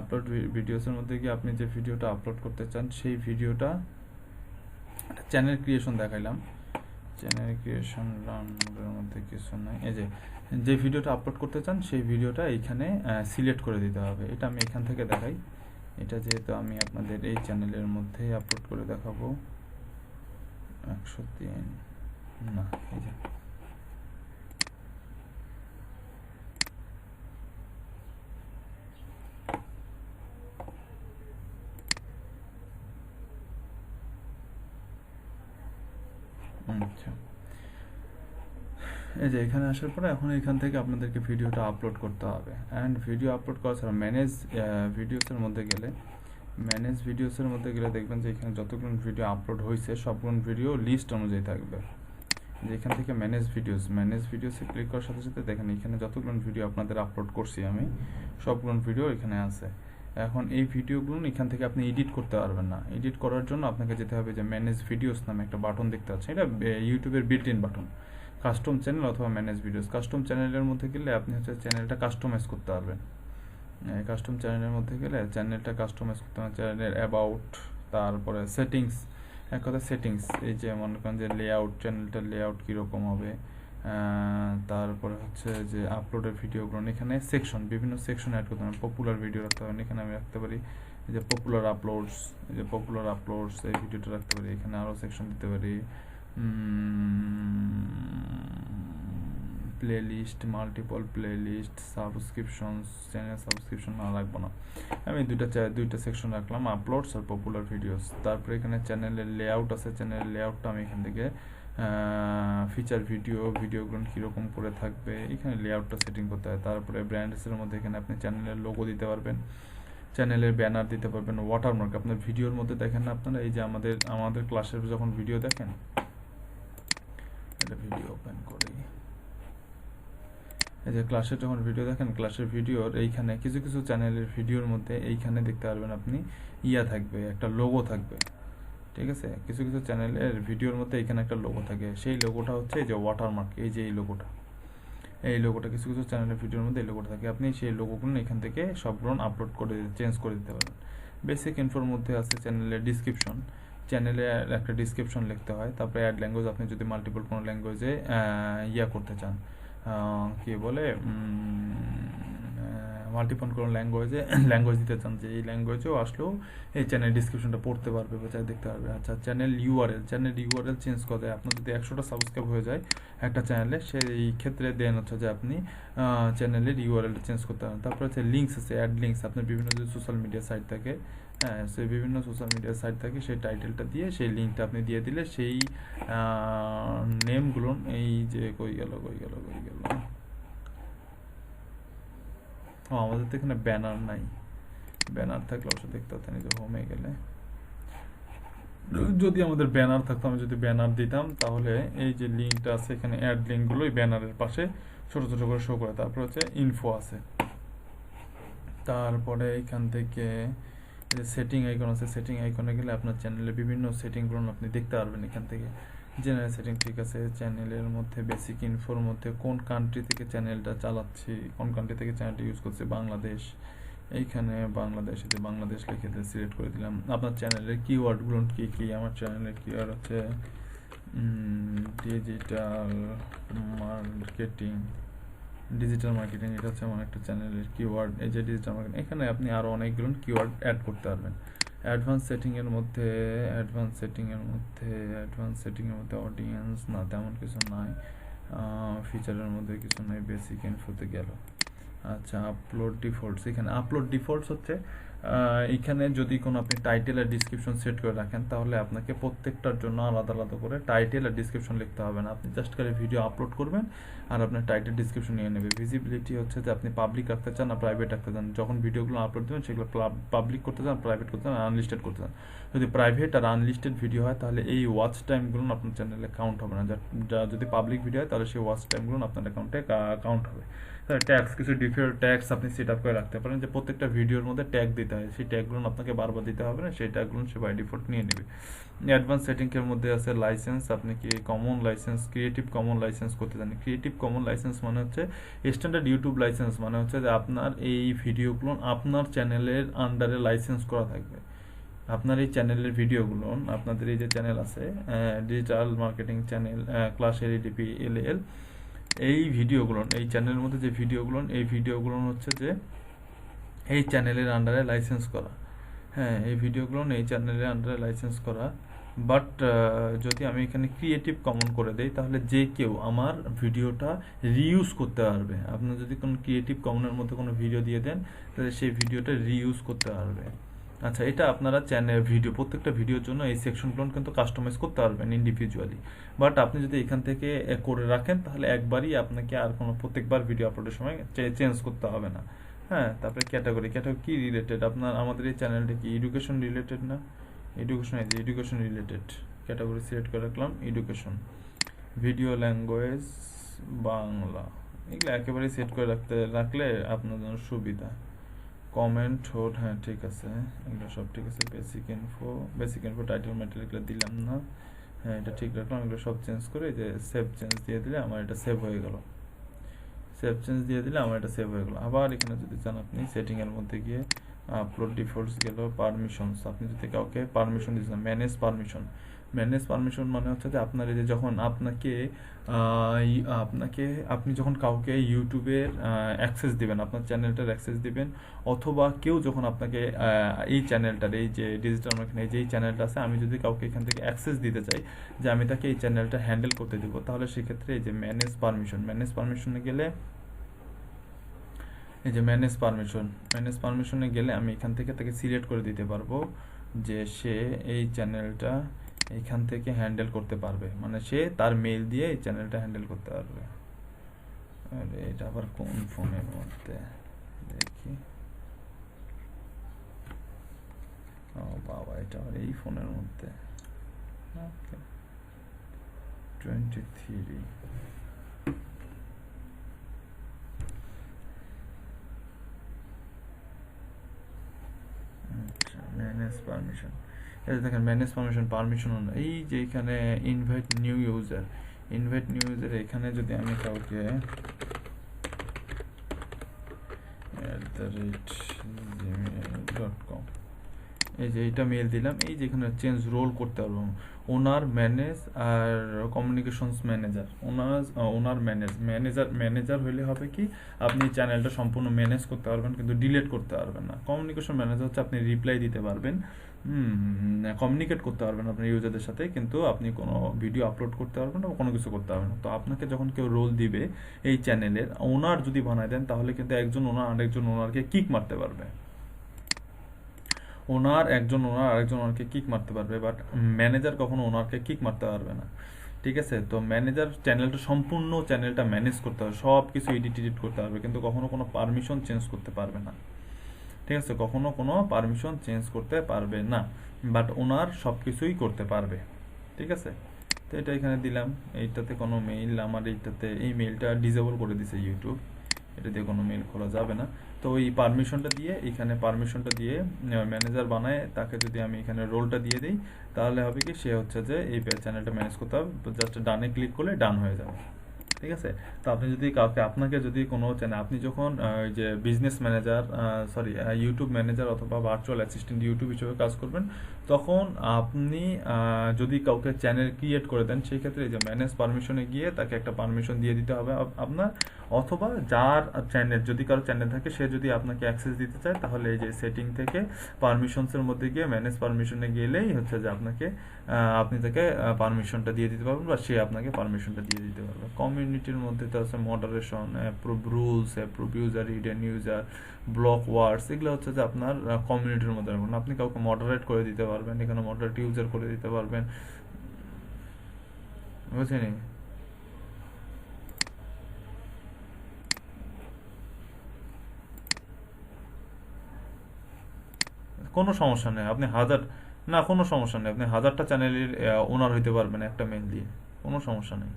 আপলোড ভিডিওসের মধ্যে গিয়ে আপনি যে ভিডিওটা আপলোড করতে চান সেই ভিডিওটা, চ্যানেল ক্রিয়েশন দেখাইলাম, চ্যানেল ক্রিয়েশন রানের মধ্যে কিছু নাই, এই যে ভিডিওটা আপলোড করতে চান সেই ভিডিওটা এইখানে সিলেক্ট করে দিতে হবে। এটা আমি এখান থেকে দেখাই, এটা যেহেতু আমি আপনাদের এই চ্যানেলের মধ্যেই আপলোড করে দেখাবো, 103 না, এই যে আচ্ছা, এই যে এখানে আসার পরে এখন এখান থেকে আপনাদেরকে ভিডিওটা আপলোড করতে হবে। অ্যান্ড ভিডিও আপলোড করা ছাড়া ম্যানেজ ভিডিওসের মধ্যে গেলে, ম্যানেজ ভিডিওসের মধ্যে গেলে দেখবেন যে এখানে যতগুলো ভিডিও আপলোড হয়েছে সবগুলো ভিডিও লিস্ট অনুযায়ী থাকবে। যে এখান থেকে ম্যানেজ ভিডিওসে ক্লিক করার সাথে সাথে দেখেন এখানে যতগুলো ভিডিও আপনাদের আপলোড করছি আমি সবগুলো ভিডিও এখানে আছে। এখন এই ভিডিওগুলো এখান থেকে আপনি এডিট করতে পারবেন না, এডিট করার জন্য আপনাকে যেতে হবে যে ম্যানেজ ভিডিওস নামে একটা বাটন দেখতে পাচ্ছেন, এটা ইউটিউবের built in button, custom channel অথবা ম্যানেজ ভিডিওস। কাস্টম চ্যানেলের মধ্যে গেলে আপনি হচ্ছে চ্যানেলটা কাস্টমাইজ করতে পারবেন। কাস্টম চ্যানেলের মধ্যে গেলে চ্যানেলটা কাস্টমাইজ করতে হবে, চ্যানেলের অ্যাবাউট, তারপরে সেটিংস, এক কথা সেটিংস, এই যে মনে করেন যে লেআউট, চ্যানেলটার লেআউট কীরকম হবে, তারপরে হচ্ছে যে আপলোডের ভিডিওগুলো, এখানে সেকশন, বিভিন্ন সেকশন অ্যাড করতে হবে, পপুলার ভিডিও রাখতে হবে, এখানে আমি রাখতে পারি এই যে পপুলার আপলোডস, এই যে পপুলার আপলোডস এই ভিডিওটা রাখতে পারি, এখানে আরও সেকশন দিতে পারি, playlist, multiple playlist, subscriptions, channel subscription না রাখবো না, আমি দুইটা সেকশন রাখলাম, আপলোডস আর পপুলার ভিডিওস। তারপরে এখানে চ্যানেলের লেআউট আছে, চ্যানেলের লেআউটটা আমি এখান থেকে ফিচার ভিডিওগুলো কীরকম করে থাকবে এখানে লেআউটটা সেটিং করতে হয়। তারপরে ব্র্যান্ডসের মধ্যে এখানে আপনি চ্যানেলের লোগো দিতে পারবেন, চ্যানেলের ব্যানার দিতে পারবেন, ওয়াটারমার্ক, আপনার ভিডিওর মধ্যে দেখেন না আপনারা এই যে আমাদের ক্লাসের যখন ভিডিও দেখেন, এটা ভিডিও ওপেন করি, এই যে ক্লাসের যখন ভিডিও দেখেন, ক্লাসের ভিডিওর এইখানে কিছু কিছু চ্যানেলের ভিডিওর মধ্যে এইখানে দেখতে পারবেন আপনি থাকবে, একটা লোগো থাকবে, ঠিক আছে। কিছু কিছু চ্যানেলের ভিডিওর মধ্যে এইখানে একটা লোগো থাকে, সেই লোগোটা হচ্ছে এই যে ওয়াটারমার্ক, এই যে এই লোগোটা কিছু কিছু চ্যানেলের ভিডিওর মধ্যে এই লোগোটা থাকে, আপনি সেই লোগোগুলো এখান থেকে সবগুলো আপলোড করে চেঞ্জ করে দিতে পারেন। বেসিক ইনফোর মধ্যে আছে চ্যানেলের ডিসক্রিপশন, চ্যানেলে একটা ডিসক্রিপশন লিখতে হয়, তারপরে অ্যাড ল্যাঙ্গুয়েজ, আপনি যদি মাল্টিপল কোনো ল্যাঙ্গুয়েজে করতে চান, কি বলে মাল্টিপল কোনো ল্যাঙ্গুয়েজ দিতে চান, যে এই ল্যাঙ্গুয়েজেও আসলেও এই চ্যানেল ডিসক্রিপশনটা পড়তে পারবে বা দেখতে পারবে। আচ্ছা, চ্যানেল ইউআরএল চেঞ্জ করে আপনার যদি 100টা সাবস্ক্রাইব হয়ে যায় একটা চ্যানেলে, সেই ক্ষেত্রে দেন হচ্ছে যে আপনি চ্যানেলের ইউআরএলটা চেঞ্জ করতে পারেন। তারপরে হচ্ছে লিঙ্কস আছে, অ্যাড লিঙ্কস, আপনার বিভিন্ন যে সোশ্যাল মিডিয়া সাইট থাকে, সেই বিভিন্ন সোশ্যাল মিডিয়া সাইট থাকে, সেই টাইটেলটা দিয়ে সেই লিঙ্কটা আপনি দিয়ে দিলে সেই নেমগুলো, এই যে কই গেল আমাদের তো এখানে ব্যানার নাই, ব্যানার থাকলে অবশ্য দেখতে হতেন, যে হোমে গেলে যদি আমাদের ব্যানার থাকতো, আমি যদি ব্যানার দিতাম তাহলে এই যে লিঙ্কটা আছে এখানে অ্যাড লিঙ্কগুলো এই ব্যানারের পাশে ছোট ছোট করে শো করে। তারপর হচ্ছে ইনফো আছে, তারপরে এখান থেকে যে সেটিং আইকন আছে, সেটিং আইকনে গেলে আপনার চ্যানেলের বিভিন্ন সেটিংগুলো আপনি দেখতে পারবেন এখান থেকে। জেনারেল সেটিং ঠিক আছে, চ্যানেলের মধ্যে বেসিক ইনফোর মধ্যে কোন কান্ট্রি থেকে চ্যানেলটা চালাচ্ছি, কোন কান্ট্রি থেকে চ্যানেলটা ইউজ করছি, বাংলাদেশ, এইখানে বাংলাদেশে যে বাংলাদেশ লিখে সিলেক্ট করে দিলাম। আপনার চ্যানেলের কিওয়ার্ডগুলো কী কী, আমার চ্যানেলের কিওয়ার্ড হচ্ছে ডিজিটাল মার্কেটিং, এটা হচ্ছে আমার একটা চ্যানেলের কিওয়ার্ড। এই যে ডিজিটাল মার্কেটিং, এখানে আপনি আরও অনেকগুলো কিওয়ার্ড অ্যাড করতে পারবেন। অ্যাডভান্স সেটিংয়ের মধ্যে অডিয়েন্স না, তেমন কিছু নাই। ফিচারের মধ্যে কিছু নাই, বেসিক ইনফোতে গেল। আচ্ছা, আপলোড ডিফল্টস, এখানে আপলোড ডিফল্টস হচ্ছে এখানে যদি কোনো আপনি টাইটেল আর ডিসক্রিপশন সেট করে রাখেন, তাহলে আপনাকে প্রত্যেকটার জন্য আলাদা আলাদা করে টাইটেল আর ডিসক্রিপশন লিখতে হবে না। আপনি জাস্ট করে ভিডিও আপলোড করবেন আর আপনার টাইটেল ডিসক্রিপশন নিয়ে নেবে। ভিজিবিলিটি হচ্ছে যে আপনি পাবলিক রাখতে চান না প্রাইভেট রাখতে চান। যখন ভিডিওগুলো আপলোড দেবেন সেগুলো পাবলিক করতে চান, প্রাইভেট করতে চান, আনলিস্টেড করতে চান। যদি প্রাইভেট আর আনলিস্টেড ভিডিও হয় তাহলে এই ওয়াচ টাইমগুলো আপনার চ্যানেলে কাউন্ট হবে না। যদি পাবলিক ভিডিও হয় তাহলে সেই ওয়াচ টাইমগুলো আপনার অ্যাকাউন্টে কাউন্ট হবে। ট্যাক্স, কিছু ডিফারেন্ট ট্যাক্স আপনি সেট আপ করে রাখতে পারেন যে প্রত্যেকটা ভিডিওর মধ্যে ট্যাগ দিতে হয়, সেই ট্যাগগুলো আপনাকে বারবার দিতে হবে না, সেই ট্যাগগুলো সে বাই ডিফল্ট নিয়ে নেবে। অ্যাডভান্স সেটিংয়ের মধ্যে আছে লাইসেন্স, আপনি কি common licence, creative common licence করতে জানেন। ক্রিয়েটিভ কমন লাইসেন্স মানে হচ্ছে স্ট্যান্ডার্ড ইউটিউব লাইসেন্স, মানে হচ্ছে যে আপনার এই ভিডিওগুলো আপনার চ্যানেলের আন্ডারে লাইসেন্স করা থাকবে। আপনার এই চ্যানেলের ভিডিওগুলো, আপনাদের এই যে চ্যানেল আছে digital marketing channel class এলইডিপি LL, এই ভিডিওগুলো, এই চ্যানেলের মধ্যে যে ভিডিওগুলো, এই ভিডিওগুলো হচ্ছে যে এই চ্যানেলের আন্ডারে লাইসেন্স করা। হ্যাঁ, এই ভিডিওগুলো এই চ্যানেলের আন্ডারে লাইসেন্স করা। বাট যদি আমি এখানে ক্রিয়েটিভ কমন করে দেই তাহলে যে কেউ আমার ভিডিওটা রিইউজ করতে পারবে। আপনার যদি কোনো ক্রিয়েটিভ কমনের মধ্যে কোনো ভিডিও দিয়ে দেন তাহলে সেই ভিডিওটা রিইউজ করতে পারবে। আচ্ছা, এটা আপনারা চ্যানেল ভিডিও প্রত্যেকটা ভিডিওর জন্য এই সেকশনগুলো কিন্তু কাস্টমাইজ করতে পারবেন ইন্ডিভিজুয়ালি। বাট আপনি যদি এখান থেকে করে রাখেন তাহলে একবারই আপনাকে আর কোনো প্রত্যেকবার ভিডিও আপলোডের সময় চেঞ্জ করতে হবে না। হ্যাঁ, তারপরে ক্যাটাগরি কি রিলেটেড, আপনার আমাদের এই চ্যানেলটা কি এডুকেশন রিলেটেড না? এডুকেশন রিলেটেড ক্যাটাগরি সিলেক্ট করে রাখলাম এডুকেশন। ভিডিও ল্যাঙ্গুয়েজ বাংলা, এগুলো একেবারেই সেট করে রাখলে আপনার জন্য সুবিধা। কমেন্ট হোড, হ্যাঁ ঠিক আছে, এগুলো সব ঠিক আছে। বেসিক ইনফো টাইটেল ম্যাটেরিয়াল এগুলো দিলাম না, হ্যাঁ এটা ঠিক রাখলাম। এগুলো সব চেঞ্জ করে যে সেভ চেঞ্জ দিয়ে দিলে আমার এটা সেভ হয়ে গেল। আবার এখানে যদি চান আপনি সেটিংয়ের মধ্যে গিয়ে আপলোড ডিফল্টস গেল, পারমিশনস, আপনি যদি কাউকে পারমিশন দিচ্ছেন, ম্যানেজ পারমিশন মানে হচ্ছে যে আপনার এই যে যখন আপনি যখন কাউকে ইউটিউবের অ্যাক্সেস দিবেন, আপনার চ্যানেলটার অ্যাক্সেস দিবেন, অথবা কেউ যখন আপনাকে এই চ্যানেলটার, এই যে ডিজিটাল মার্কেটিং এই যে এই চ্যানেলটা আছে, আমি যদি কাউকে এখান থেকে অ্যাক্সেস দিতে চাই যে আমি তাকে এই চ্যানেলটা হ্যান্ডেল করতে দিব, তাহলে সেক্ষেত্রে এই যে ম্যানেজ পারমিশনে গেলে, এই যে ম্যানেজ পারমিশনে গেলে আমি এখান থেকে তাকে সিলেক্ট করে দিতে পারবো যে সে এই চ্যানেলটা এখান থেকে হ্যান্ডেল করতে পারবে, মানে সে তার মেইল দিয়ে এই চ্যানেলটা হ্যান্ডেল করতে পারবে। আরে এটা আবার কোন ফোনের মধ্যে দেখি, ও বাবা, এটা আবার এই ফোনের মধ্যে। ওকে, 23 ম্যানেজ পারমিশন, এই দেখেন ম্যানেজ পারমিশন এই যে এখানে ইনভাইট নিউ ইউজার, এখানে যদি আমি কাউকে @gmail.com, এই যে এটা মেল দিলাম, এই যে এখানে চেঞ্জ রোল করতে পারবো, ওনার ম্যানেজ আর কমিউনিকেশনস ম্যানেজার। ওনার ম্যানেজার হইলে হবে কি, আপনি চ্যানেলটা সম্পূর্ণ ম্যানেজ করতে পারবেন কিন্তু ডিলিট করতে পারবেন না। কমিউনিকেশন ম্যানেজার হচ্ছে আপনি রিপ্লাই দিতে পারবেন, কমিউনিকেট করতে পারবেন আপনার ইউজারদের সাথে, কিন্তু আপনি কোনো ভিডিও আপলোড করতে পারবেন না, কোনো কিছু করতে পারবেন না। তো আপনাকে যখন কেউ রোল দিবে এই চ্যানেলের, ওনার যদি বানায় দেন তাহলে কিন্তু একজন ওনার আরেকজন ওনারকে কিক মারতে পারবে, আরেকজনকে কিক মারতে পারবে, বাট ম্যানেজার কখনো ওনারকে কিক মারতে পারবে না। ঠিক আছে, তো ম্যানেজার সম্পূর্ণ চ্যানেলটা ম্যানেজ করতে হবে, সব কিছু এডিট করতে পারবে, কিন্তু কখনো কোনো পারমিশন চেঞ্জ করতে পারবে না। ঠিক আছে, কখনো কোনো পারমিশন চেঞ্জ করতে পারবে না, বাট ওনার সব কিছুই করতে পারবে। ঠিক আছে, তো এটা এখানে দিলাম। এইটাতে কোনো মেইল, আমার এইটাতে এই মেইলটা ডিসেবল করে দিছে ইউটিউব, এটা দিয়ে কোনো মেইল খোলা যাবে না। তো ওই পারমিশনটা দিয়ে ম্যানেজার বানায় তাকে যদি আমি এখানে রোলটা দিয়ে দিই, তাহলে হবে কি, সে হচ্ছে যে এই চ্যানেলটা ম্যানেজ করতে হবে, জাস্ট ডানে ক্লিক করলে ডান হয়ে যাবে। ঠিক আছে। তো আপনি যদি কাউকে, আপনাকে যদি কোনো চ্যানেল, আপনি যখন ওই যে business manager, sorry YouTube manager অথবা ভার্চুয়াল অ্যাসিস্ট্যান্ট ইউটিউব হিসেবে কাজ করবেন, তখন আপনি যদি কাউকে চ্যানেল ক্রিয়েট করে দেন, সেই ক্ষেত্রে এই যে ম্যানেজ পারমিশনে গিয়ে তাকে একটা পারমিশন দিয়ে দিতে হবে আপনার, অথবা যার চ্যানেল, যদি কারো চ্যানেল থাকে সে যদি আপনাকে অ্যাক্সেস দিতে চায়, তাহলে এই যে সেটিং থেকে পারমিশনসের মধ্যে গিয়ে ম্যানেজ পারমিশনে গেলেই হচ্ছে যে আপনাকে আপনি তাকে পারমিশনটা দিয়ে দিতে পারবেন, বা সে আপনাকে পারমিশনটা দিয়ে দিতে পারবে। কমিউনিটির মধ্যে তো আছে moderation, approve rules, approve user, hidden user, block ওয়ার্ডস, এগুলো হচ্ছে যে আপনার কমিউনিটির মধ্যে রাখবেন। আপনি কাউকে মডারেট করে দিতে পারবেন, এখানে মডারেট ইউজার করে দিতে পারবেন, বুঝছেন? কোনো সমস্যা নেই, আপনি হাজার, না কোনো সমস্যা নেই, আপনি 1000টা চ্যানেলের ওনার হইতে পারবেন একটা মেল দিয়ে, কোনো সমস্যা নেই।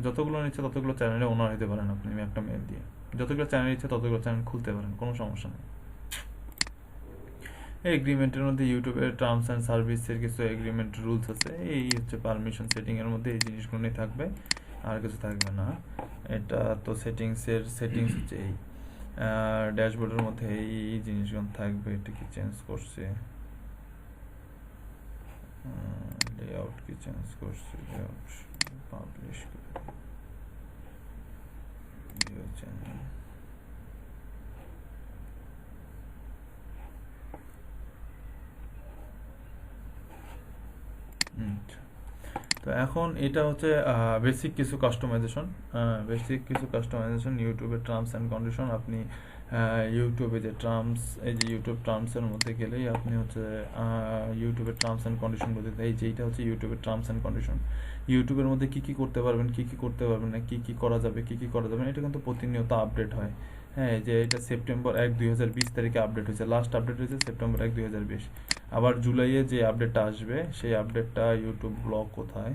যতগুলো ইচ্ছে ততগুলো চ্যানেলে ওনার হইতে পারেন আপনি একটা মেল দিয়ে, যতগুলো চ্যানেল ইচ্ছে ততগুলো চ্যানেল খুলতে পারেন, কোনো সমস্যা নেই। এই এগ্রিমেন্টের মধ্যে ইউটিউবের টার্মস অ্যান্ড সার্ভিসের কিছু এগ্রিমেন্ট রুলস আছে, এই হচ্ছে পারমিশন সেটিং এর মধ্যে এই জিনিসগুলো নিয়ে থাকবে, আর কিছু থাকবে না। এটা তো সেটিংস হচ্ছে এই ড্যাশবোর্ডের মধ্যে এই জিনিসগুলো থাকবে। এটা কি চেঞ্জ করছে, লেআউট কি চেঞ্জ করছে, লেআউট পাবলিশ চ্যানেল, তো এখন এটা হচ্ছে বেসিক কিছু কাস্টমাইজেশন, ইউটিউবের টার্মস অ্যান্ড কন্ডিশন। আপনি ইউটিউবে যে টার্মস, এই যে ইউটিউব টার্মসের মধ্যে গেলেই আপনি হচ্ছে ইউটিউবের টার্মস অ্যান্ড কন্ডিশন বলতে, এই যে এটা হচ্ছে ইউটিউবের টার্মস অ্যান্ড কন্ডিশন। ইউটিউবের মধ্যে কী কী করতে পারবেন, কী কী করতে পারবেন না, কী কী করা যাবে, কী কী করা যাবে না, এটা কিন্তু প্রতিনিয়ত আপডেট হয়। হ্যাঁ, যে এটা সেপ্টেম্বর 1, 2020 তারিখে আপডেট হয়েছে, লাস্ট আপডেট হয়েছে সেপ্টেম্বর 1, 2020। আবার জুলাইয়ে যে আপডেটটা আসবে, সেই আপডেটটা ইউটিউব ব্লগ কোথায়,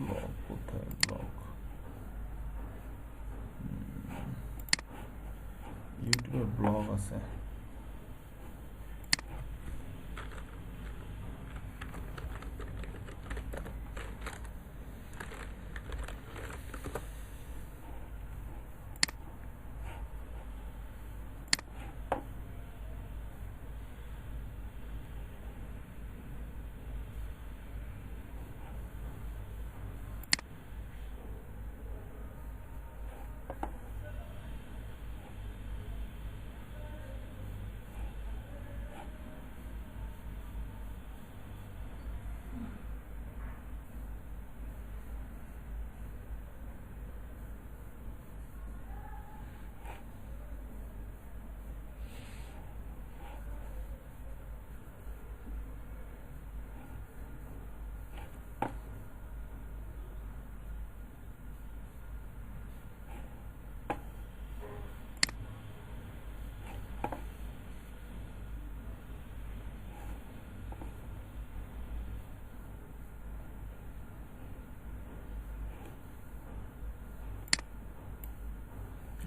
ব্লগ কোথায়, ব্লগ ইউটিউবের ব্লগ আছে,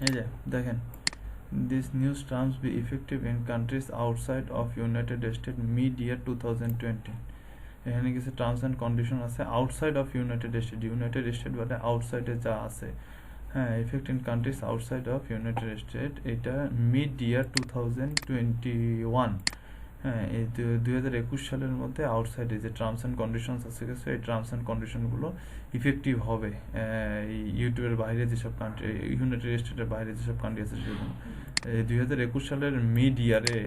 এই যে দেখেন, this news terms be effective in countries outside of United State mid year 2020। এখানে কিছু টার্মস অ্যান্ড কন্ডিশন আছে, আউটসাইড অফ ইউনাইটেড স্টেট বাদে আউটসাইডে যা আছে, হ্যাঁ, effect in countries outside of United State, এটা মিড ইয়ার 2021। হ্যাঁ, এই 2021 সালের মধ্যে আউটসাইডে যে টার্মস অ্যান্ড কন্ডিশনস আছে গেছে, এই টার্মস অ্যান্ড কন্ডিশনগুলো ইফেক্টিভ হবে এই ইউটিউবের বাইরে যেসব কান্ট্রি, ইউনাইটেড স্টেটের বাইরে যেসব কান্ট্রি আছে সেজন্য। 2021 সালের মিড ইয়ারে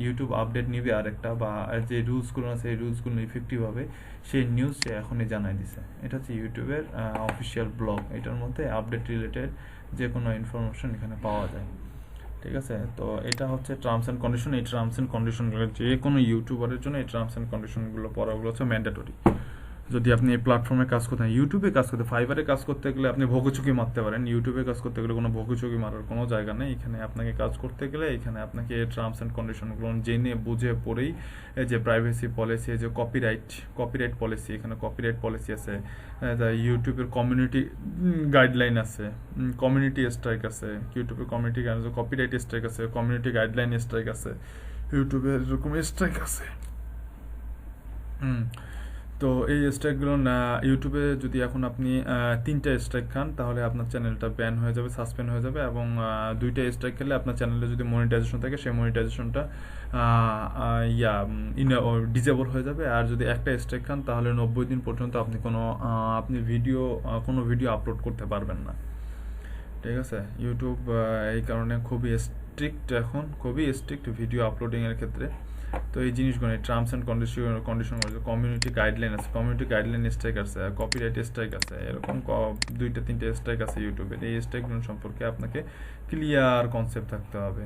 ইউটিউব আপডেট নিবে আরেকটা, বা যে রুলসগুলো আছে এই রুলসগুলো ইফেক্টিভ হবে, সেই নিউজ সে এখনই জানাই দিছে। এটা হচ্ছে ইউটিউবের অফিসিয়াল ব্লগ, এটার মধ্যে আপডেট রিলেটেড যে কোনো ইনফরমেশন এখানে পাওয়া যায়। ঠিক আছে, তো এটা হচ্ছে টার্মস অ্যান্ড কন্ডিশন। এই টার্মস অ্যান্ড কন্ডিশনগুলো যে কোনো ইউটিউবারের জন্য এই টার্মস অ্যান্ড কন্ডিশনগুলো পড়াগুলো হচ্ছে ম্যান্ডেটরি। যদি আপনি এই প্ল্যাটফর্মে কাজ করতে, ইউটিউবে কাজ করতে, ফাইবারে কাজ করতে গেলে আপনি ভোগচুকি মারতে পারেন, ইউটিউবে কাজ করতে গেলে কোনো ভোগচুকি মারার কোনো জায়গা নেই। এখানে আপনাকে কাজ করতে গেলে এখানে আপনাকে এই টার্মস অ্যান্ড কন্ডিশনগুলো জেনে বুঝে পড়েই, এই যে প্রাইভেসি পলিসি, যে কপিরাইট পলিসি, এখানে কপিরাইট পলিসি আছে, ইউটিউবের কমিউনিটি গাইডলাইন আছে, কমিউনিটি স্ট্রাইক আছে, ইউটিউবের কমিউনিটি কপিরাইট স্ট্রাইক আছে, কমিউনিটি গাইডলাইন স্ট্রাইক আছে, ইউটিউবের এরকম স্ট্রাইক আছে। তো এই স্ট্রাইকগুলো না, ইউটিউবে যদি এখন আপনি 3টা স্ট্রাইক খান তাহলে আপনার চ্যানেলটা ব্যান হয়ে যাবে, সাসপেন্ড হয়ে যাবে, এবং 2টা স্ট্রাইক খেলে আপনার চ্যানেলে যদি মনিটাইজেশন থাকে সেই মনিটাইজেশনটা ডিজেবল হয়ে যাবে। আর যদি একটা স্ট্রাইক খান তাহলে 90 দিন পর্যন্ত আপনি কোনো ভিডিও আপলোড করতে পারবেন না। ঠিক আছে, ইউটিউব এই কারণে খুবই স্ট্রিক্ট ভিডিও আপলোডিংয়ের ক্ষেত্রে। তো এই জিনিসগুলো terms and condition community guideline আছে, কমিউনিটি গাইডলাইন স্ট্রাইক আছে, কপিরাইট স্ট্রাইক আছে, এরকম 2-3টে স্ট্রাইক আছে ইউটিউবের। এই স্ট্রাইকগুলো সম্পর্কে আপনাকে ক্লিয়ার কনসেপ্ট থাকতে হবে।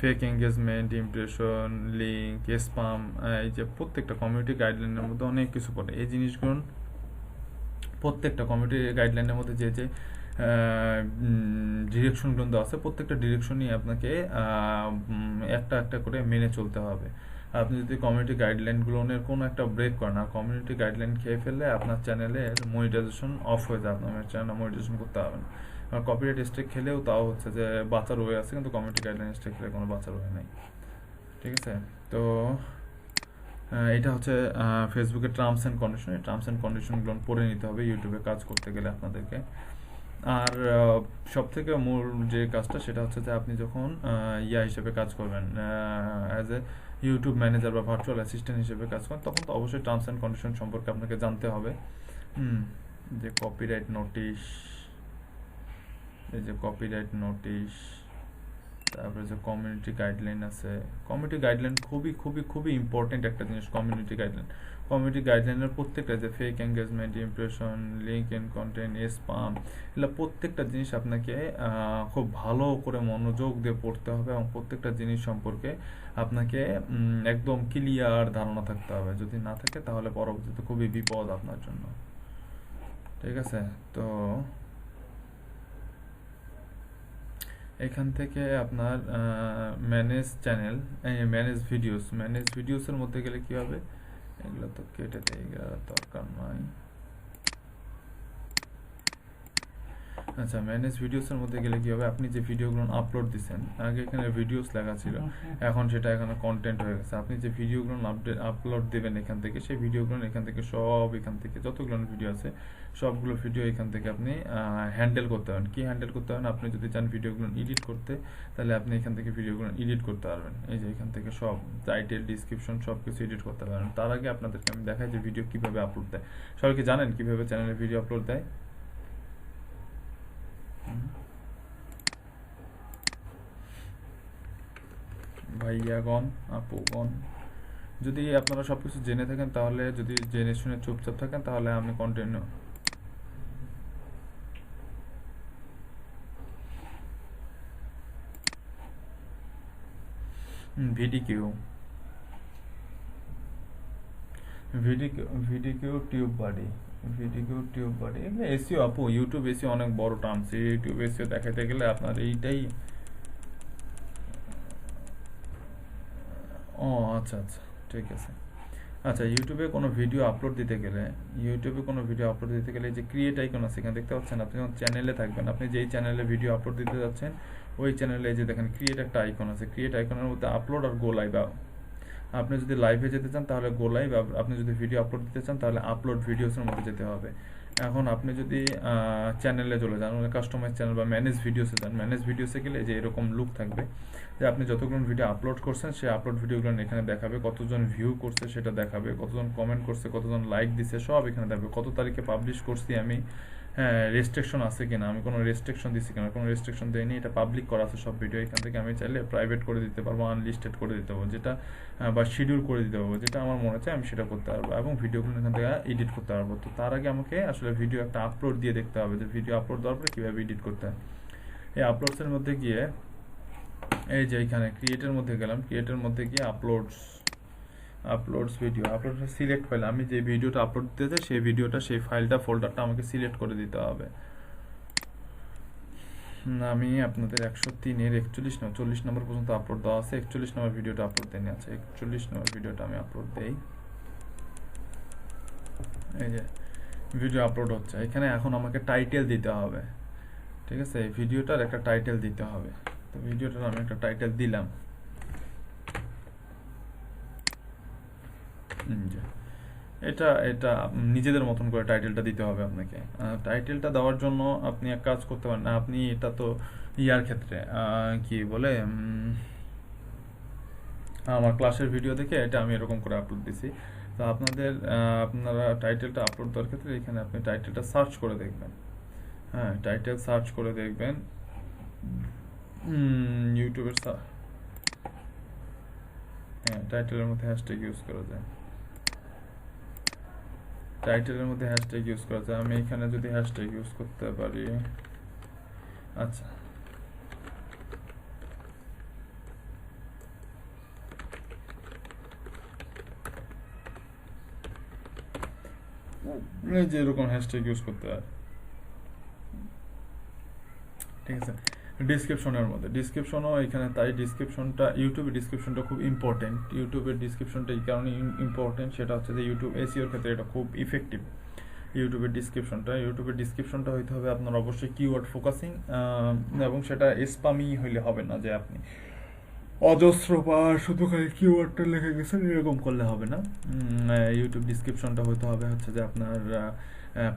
Fake engagement, impression, link, spam, এই যে প্রত্যেকটা কমিউনিটি গাইডলাইনের মধ্যে অনেক কিছু পড়ে। এই জিনিসগুলো প্রত্যেকটা কমিউনিটি গাইডলাইনের মধ্যে যে ডিরেকশনগুলো দেওয়া আছে, প্রত্যেকটা ডিরেকশনই আপনাকে একটা একটা করে মেনে চলতে হবে। আপনি যদি কমিউনিটি গাইডলাইনগুলোর কোনো একটা ব্রেক করেন আর কমিউনিটি গাইডলাইন খেয়ে ফেললে আপনার চ্যানেলের মনিটাইজেশন অফ হয়ে যায়, আপনার চ্যানেল মনিটাইজেশন করতে হবে না। আর কপিরাইট স্ট্রাইক খেলেও তাও হচ্ছে যে বাঁচার ওয়ে আছে, কিন্তু কমিউনিটি গাইডলাইন স্ট্রাইক খেলে কোনো বাঁচার ওয়ে নেই। ঠিক আছে, তো এটা হচ্ছে ফেসবুকের টার্মস অ্যান্ড কন্ডিশন। এই টার্মস অ্যান্ড কন্ডিশনগুলো পড়ে নিতে হবে ইউটিউবে কাজ করতে গেলে আপনাদেরকে। আর সব থেকে মূল যে কাজটা সেটা হচ্ছে যে আপনি যখন হিসেবে কাজ করবেন, অ্যাজ এ ইউটিউব ম্যানেজার বা ভার্চুয়াল অ্যাসিস্ট্যান্ট হিসেবে কাজ করেন, তখন তো অবশ্যই টার্মস অ্যান্ড কন্ডিশন সম্পর্কে আপনাকে জানতে হবে। যে কপিরাইট নোটিশ, তারপরে যে কমিউনিটি গাইডলাইন আছে, কমিউনিটি গাইডলাইন খুবই ইম্পর্টেন্ট একটা জিনিস। কমিউনিটি গাইডলাইনের প্রত্যেকটা যে fake engagement, impression, link and content, spam, এগুলো প্রত্যেকটা জিনিস আপনাকে খুব ভালো করে মনোযোগ দিয়ে পড়তে হবে, এবং প্রত্যেকটা জিনিস সম্পর্কে আপনাকে একদম ক্লিয়ার ধারণা থাকতে হবে। যদি না থাকে তাহলে পরবর্তীতে খুবই বিপদ আপনার জন্য। ঠিক আছে, তো এখান থেকে আপনার ম্যানেজ চ্যানেল, ম্যানেজ ভিডিওসের মধ্যে গেলে কি হবে, এগুলো তো কেটে দেয়, দরকার নয়। আচ্ছা, ম্যানেজ ভিডিওসের মধ্যে গেলে কি হবে, আপনি যে ভিডিওগুলো আপলোড দিচ্ছেন, আগে এখানে ভিডিওস লেখা ছিল, এখন সেটা এখানে কন্টেন্ট হয়ে গেছে। আপনি যে ভিডিওগুলো আপলোড দেবেন এখান থেকে, সেই ভিডিওগুলো এখান থেকে যতগুলো ভিডিও আছে সবগুলো ভিডিও এখান থেকে আপনি হ্যান্ডেল করতে পারেন। কি হ্যান্ডেল করতে পারেন, আপনি যদি চান ভিডিওগুলো এডিট করতে, তাহলে আপনি এখান থেকে ভিডিওগুলো এডিট করতে পারবেন। এই যে এখান থেকে সব টাইটেল, ডিসক্রিপশন সব কিছু এডিট করতে পারেন। তার আগে আপনাদেরকে আমি দেখাই যে ভিডিও কিভাবে আপলোড দেয়। সবাই কি জানেন কিভাবে চ্যানেলে ভিডিও আপলোড দেয়? ভাইয়াগণ, আপুগণ, যদি আপনারা সবকিছু জেনে থাকেন, তাহলে যদি জেনে শুনে চুপচাপ থাকেন তাহলে আমি কন্টিনিউ। ভিডিকিউ টিউব বাডি, এগুলো এসিও আপু, ইউটিউব এসিও অনেক বড় টার্মস। ইউটিউব এসিও দেখাতে গেলে আপনার এইটাই। ও আচ্ছা, ঠিক আছে। আচ্ছা, ইউটিউবে কোনো ভিডিও আপলোড দিতে গেলে যে ক্রিয়েট আইকন আছে এখানে দেখতে পাচ্ছেন, আপনি যখন চ্যানেলে থাকবেন, আপনি যেই চ্যানেলে ভিডিও আপলোড দিতে যাচ্ছেন ওই চ্যানেলে যে দেখেন ক্রিয়েট একটা আইকন আছে, ক্রিয়েট আইকনের মধ্যে আপলোড আর গো লাইভ। আপনি যদি লাইভে যেতে চান তাহলে গো লাইভ, আপনি যদি ভিডিও আপলোড দিতে চান তাহলে আপলোড ভিডিওসের মধ্যে যেতে হবে। এখন আপনি যদি চ্যানেলে চলে যান, কাস্টমাইজ চ্যানেল বা ম্যানেজ ভিডিওসে যান, ম্যানেজ ভিডিওসে গেলে যে এরকম লুক থাকবে যে আপনি যতগুলো ভিডিও আপলোড করছেন সেই আপলোড ভিডিওগুলো এখানে দেখাবে, কতজন ভিউ করছে সেটা দেখাবে, কতজন কমেন্ট করছে, কতজন লাইক দিছে সব এখানে দেখাবে, কত তারিখে পাবলিশ করছি আমি, হ্যাঁ রেস্ট্রিকশন আছে কিনা, আমি কোনো রেস্ট্রিকশন দিচ্ছি কিনা, কোনো রেস্ট্রিকশন দেয়নি, এটা পাবলিক করা আছে সব ভিডিও। এখান থেকে আমি চাইলে প্রাইভেট করে দিতে পারবো, আনলিস্টেড করে দিতে পারবো, যেটা বা শিডিউল করে দিতে পারবো, যেটা আমার মনে চায় আমি সেটা করতে পারবো, এবং ভিডিওগুলো এখান থেকে এডিট করতে পারবো। তো তার আগে আমাকে আসলে ভিডিও একটা আপলোড দিয়ে দেখতে হবে যে ভিডিও আপলোড দেওয়ার পরে কীভাবে এডিট করতে হয়। এই আপলোডসের মধ্যে গিয়ে এই যে এখানে ক্রিয়েটের মধ্যে গেলাম, ক্রিয়েটের মধ্যে গিয়ে আপলোডস ভিডিও, সিলেক্ট ফাইল, আমি যে ভিডিওটা আপলোড দিতে চাই সেই ভিডিওটা, সেই ফাইলটা, ফোল্ডারটা আমাকে সিলেক্ট করে দিতে হবে। আমি আপনাদের 103-এর 41 নম্বর পর্যন্ত আপলোড দেওয়া আছে, 41 নম্বর ভিডিওটা আপলোড দেয়নি আছে, 41 নম্বর ভিডিওটা আমি আপলোড দেই। এই যে ভিডিও আপলোড হচ্ছে, এখানে এখন আমাকে টাইটেল দিতে হবে। ঠিক আছে, এই ভিডিওটার একটা টাইটেল দিতে হবে। তো ভিডিওটার আমি একটা টাইটেল দিলাম। যে এটা এটা নিজেদের মতন করে টাইটেলটা দিতে হবে আপনাকে। টাইটেলটা দেওয়ার জন্য আপনি এক কাজ করতে পারেন, আপনি এটা তো ইয়ার ক্ষেত্রে কি বলে আমার ক্লাসের ভিডিও দেখে এটা আমি এরকম করে আপলোড দিছি। তো আপনারা টাইটেলটা আপলোড দেওয়ার ক্ষেত্রে এখানে আপনি টাইটেলটা সার্চ করে দেখবেন। হ্যাঁ, টাইটেল সার্চ করে দেখবেন ইউটিউবের হ্যাঁ, টাইটেলের মধ্যে হ্যাশট্যাগ ইউজ করা যায়। টাইটেলের মধ্যে হ্যাশট্যাগ ইউজ করা যায়। আমি এখানে যদি হ্যাশট্যাগ ইউজ করতে পারি, আচ্ছা এই যে এরকম হ্যাশট্যাগ ইউজ করতে হয়, ঠিক আছে। ডিসক্রিপশনের মধ্যে ডিসক্রিপশনও এখানে, তাই ডিসক্রিপশনটা ইউটিউবের ডিসক্রিপশনটা খুব ইম্পর্টেন্ট। ইউটিউবের ডিসক্রিপশনটা এই কারণে ইম্পর্টেন্ট, সেটা হচ্ছে যে ইউটিউব এসইওর ক্ষেত্রে এটা খুব ইফেক্টিভ। ইউটিউবের ডিসক্রিপশনটা হইতে হবে আপনার অবশ্যই কিওয়ার্ড ফোকাসিং, এবং সেটা স্পামি হইলে হবে না, যে আপনি অজস্র বার শুধু খালি কিওয়ার্ডটা লিখে গেছেন এরকম করলে হবে না। ইউটিউব ডিসক্রিপশনটা হতে হবে হচ্ছে যে আপনার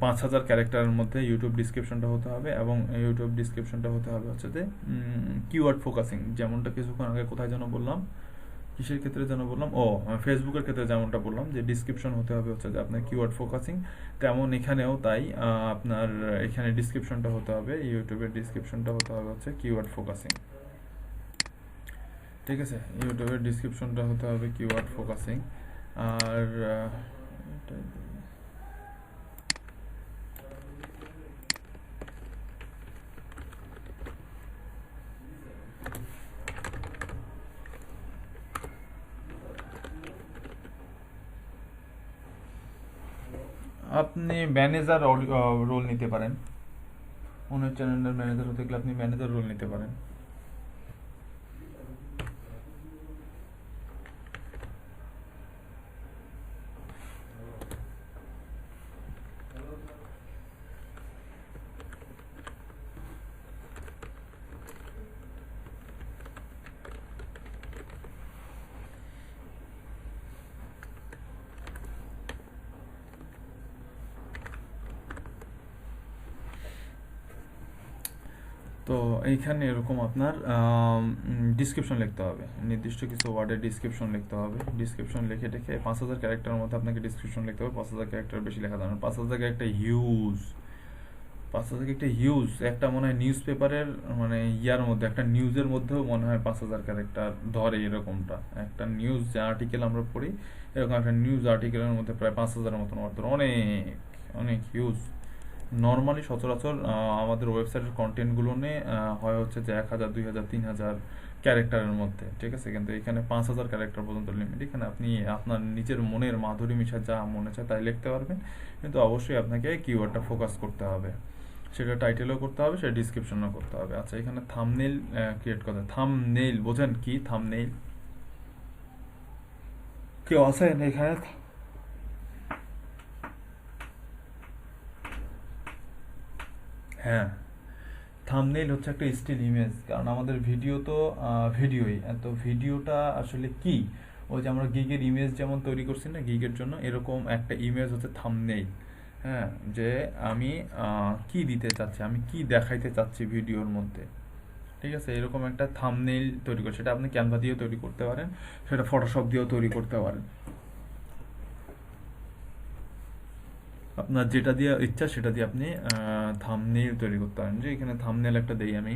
5,000 ক্যারেক্টারের মধ্যে ইউটিউব ডিসক্রিপশনটা হতে হবে, এবং ইউটিউব ডিসক্রিপশনটা হতে হবে হচ্ছে যে কিওয়ার্ড ফোকাসিং। যেমনটা কিছুক্ষণ আগে কোথায় যেন বললাম, কিসের ক্ষেত্রে যেন বললাম, ফেসবুকের ক্ষেত্রে যেমনটা বললাম যে ডিসক্রিপশন হতে হবে হচ্ছে যে আপনার কিওয়ার্ড ফোকাসিং, তেমন এখানেও তাই আপনার এখানে ডিসক্রিপশনটা হতে হবে, ইউটিউবের ডিসক্রিপশনটা হতে হবে হচ্ছে কিওয়ার্ড ফোকাসিং, ঠিক আছে। ইউটিউবের ডিসক্রিপশনটা হতে হবে কিওয়ার্ড ফোকাসিং। আর আপনি ম্যানেজার রোল নিতে পারেন, অন্য চ্যানেলের ম্যানেজার হতে গেলে আপনি ম্যানেজার রোল নিতে পারেন। তো এইখানে এরকম আপনার ডিসক্রিপশন লিখতে হবে, নির্দিষ্ট কিছু ওয়ার্ডের ডিসক্রিপশন লিখতে হবে। ডিসক্রিপশন লিখে রেখে 5,000 ক্যারেক্টারের মধ্যে আপনাকে ডিসক্রিপশন লিখতে হবে। 5,000 ক্যারেক্টার বেশি লেখা যাবে না। 5,000 ক্যারেক্টার হিউজ, 5,000 একটা হিউজ, একটা মনে হয় নিউজ পেপারের মানে ইয়ার মধ্যে, একটা নিউজের মধ্যেও মনে হয় 5,000 ক্যারেক্টার ধরে এরকমটা। একটা নিউজ যে আর্টিকেল আমরা পড়ি, এরকম একটা নিউজ আর্টিকেলের মধ্যে প্রায় 5,000-এর মতন ওয়ার্ড ধরে, অনেক অনেক হিউজ। নর্মালি সচরাচর আমাদের ওয়েবসাইটের কন্টেন্টগুলো নিয়ে হয় হচ্ছে যে 1,000, 2,000, 3,000 ক্যারেক্টারের মধ্যে, ঠিক আছে। কিন্তু এখানে 5,000 ক্যারেক্টার পর্যন্ত লিমিট। এখানে আপনি আপনার নিজের মনের মাধুরী মিশা যা মনে চায় তাই লিখতে পারবেন, কিন্তু অবশ্যই আপনাকে কিওয়ার্ডটা ফোকাস করতে হবে। সেটা টাইটেলও করতে হবে, সেটা ডিসক্রিপশনও করতে হবে। আচ্ছা, এখানে থাম্বনেইল ক্রিয়েট করতে হবে। থাম্বনেইল বোঝেন কি? থাম্বনেইল কেউ আছেন এখানে? হ্যাঁ, থাম্বনেইল হচ্ছে একটা স্টিল ইমেজ, কারণ আমাদের ভিডিও তো ভিডিওই, তো ভিডিওটা আসলে কি, ওই যে আমরা গিগের ইমেজ যেমন তৈরি করছি না গিগের জন্য, এরকম একটা ইমেজ হচ্ছে থাম্বনেইল। হ্যাঁ, যে আমি কি দিতে চাচ্ছি, আমি কি দেখাইতে চাচ্ছি ভিডিওর মধ্যে, ঠিক আছে। এরকম একটা থাম্বনেইল তৈরি করে, সেটা আপনি ক্যানভা দিয়েও তৈরি করতে পারেন, সেটা ফটোশপ দিয়েও তৈরি করতে পারেন, আপনার যেটা দিয়ে ইচ্ছা সেটা দিয়ে আপনি থাম্বনেইল তৈরি করতে পারেন। যে এখানে থাম্বনেইল একটা দেই আমি,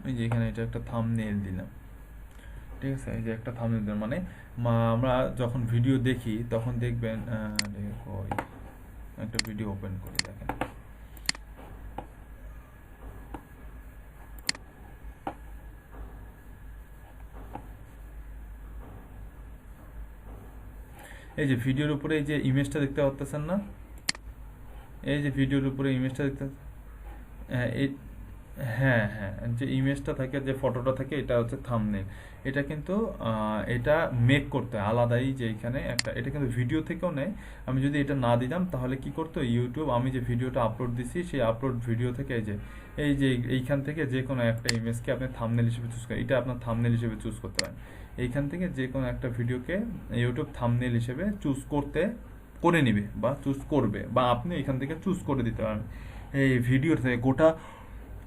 এই যে এখানে এটা একটা থাম্বনেইল দিলাম, ঠিক আছে। এই যে একটা থাম্বনেইল দিলাম, মানে আমরা যখন ভিডিও দেখি তখন দেখবেন, একটা ভিডিও ওপেন করে দেখেন, এই যে ভিডিওর উপরে এই যে ইমেজটা দেখতে পাচ্ছেন না, এই যে ভিডিওর উপরে ইমেজটা দেখতে, হ্যাঁ হ্যাঁ, যে ইমেজটা থাকে, যে ফটোটা থাকে, এটা হচ্ছে থাম্বনেল। এটা কিন্তু এটা মেক করতে হয় আলাদাই, যে এখানে একটা, এটা কিন্তু ভিডিও থেকেও নেয়। আমি যদি এটা না দিতাম তাহলে কি করতো ইউটিউব, আমি যে ভিডিওটা আপলোড দিছি সেই আপলোড ভিডিও থেকে এই যে এইখান থেকে যে কোনো একটা ইমেজকে আপনি থাম্বনেল হিসেবে চুজ করেন, এটা আপনার থাম্বনেল হিসেবে চুজ করতে পারেন। এইখান থেকে যে কোনো একটা ভিডিওকে ইউটিউব থাম্বনেল হিসেবে চুজ করে নিবে বা চুজ করবে, বা আপনি এখান থেকে চুজ করে দিতে পারেন। এই ভিডিও থেকে গোটা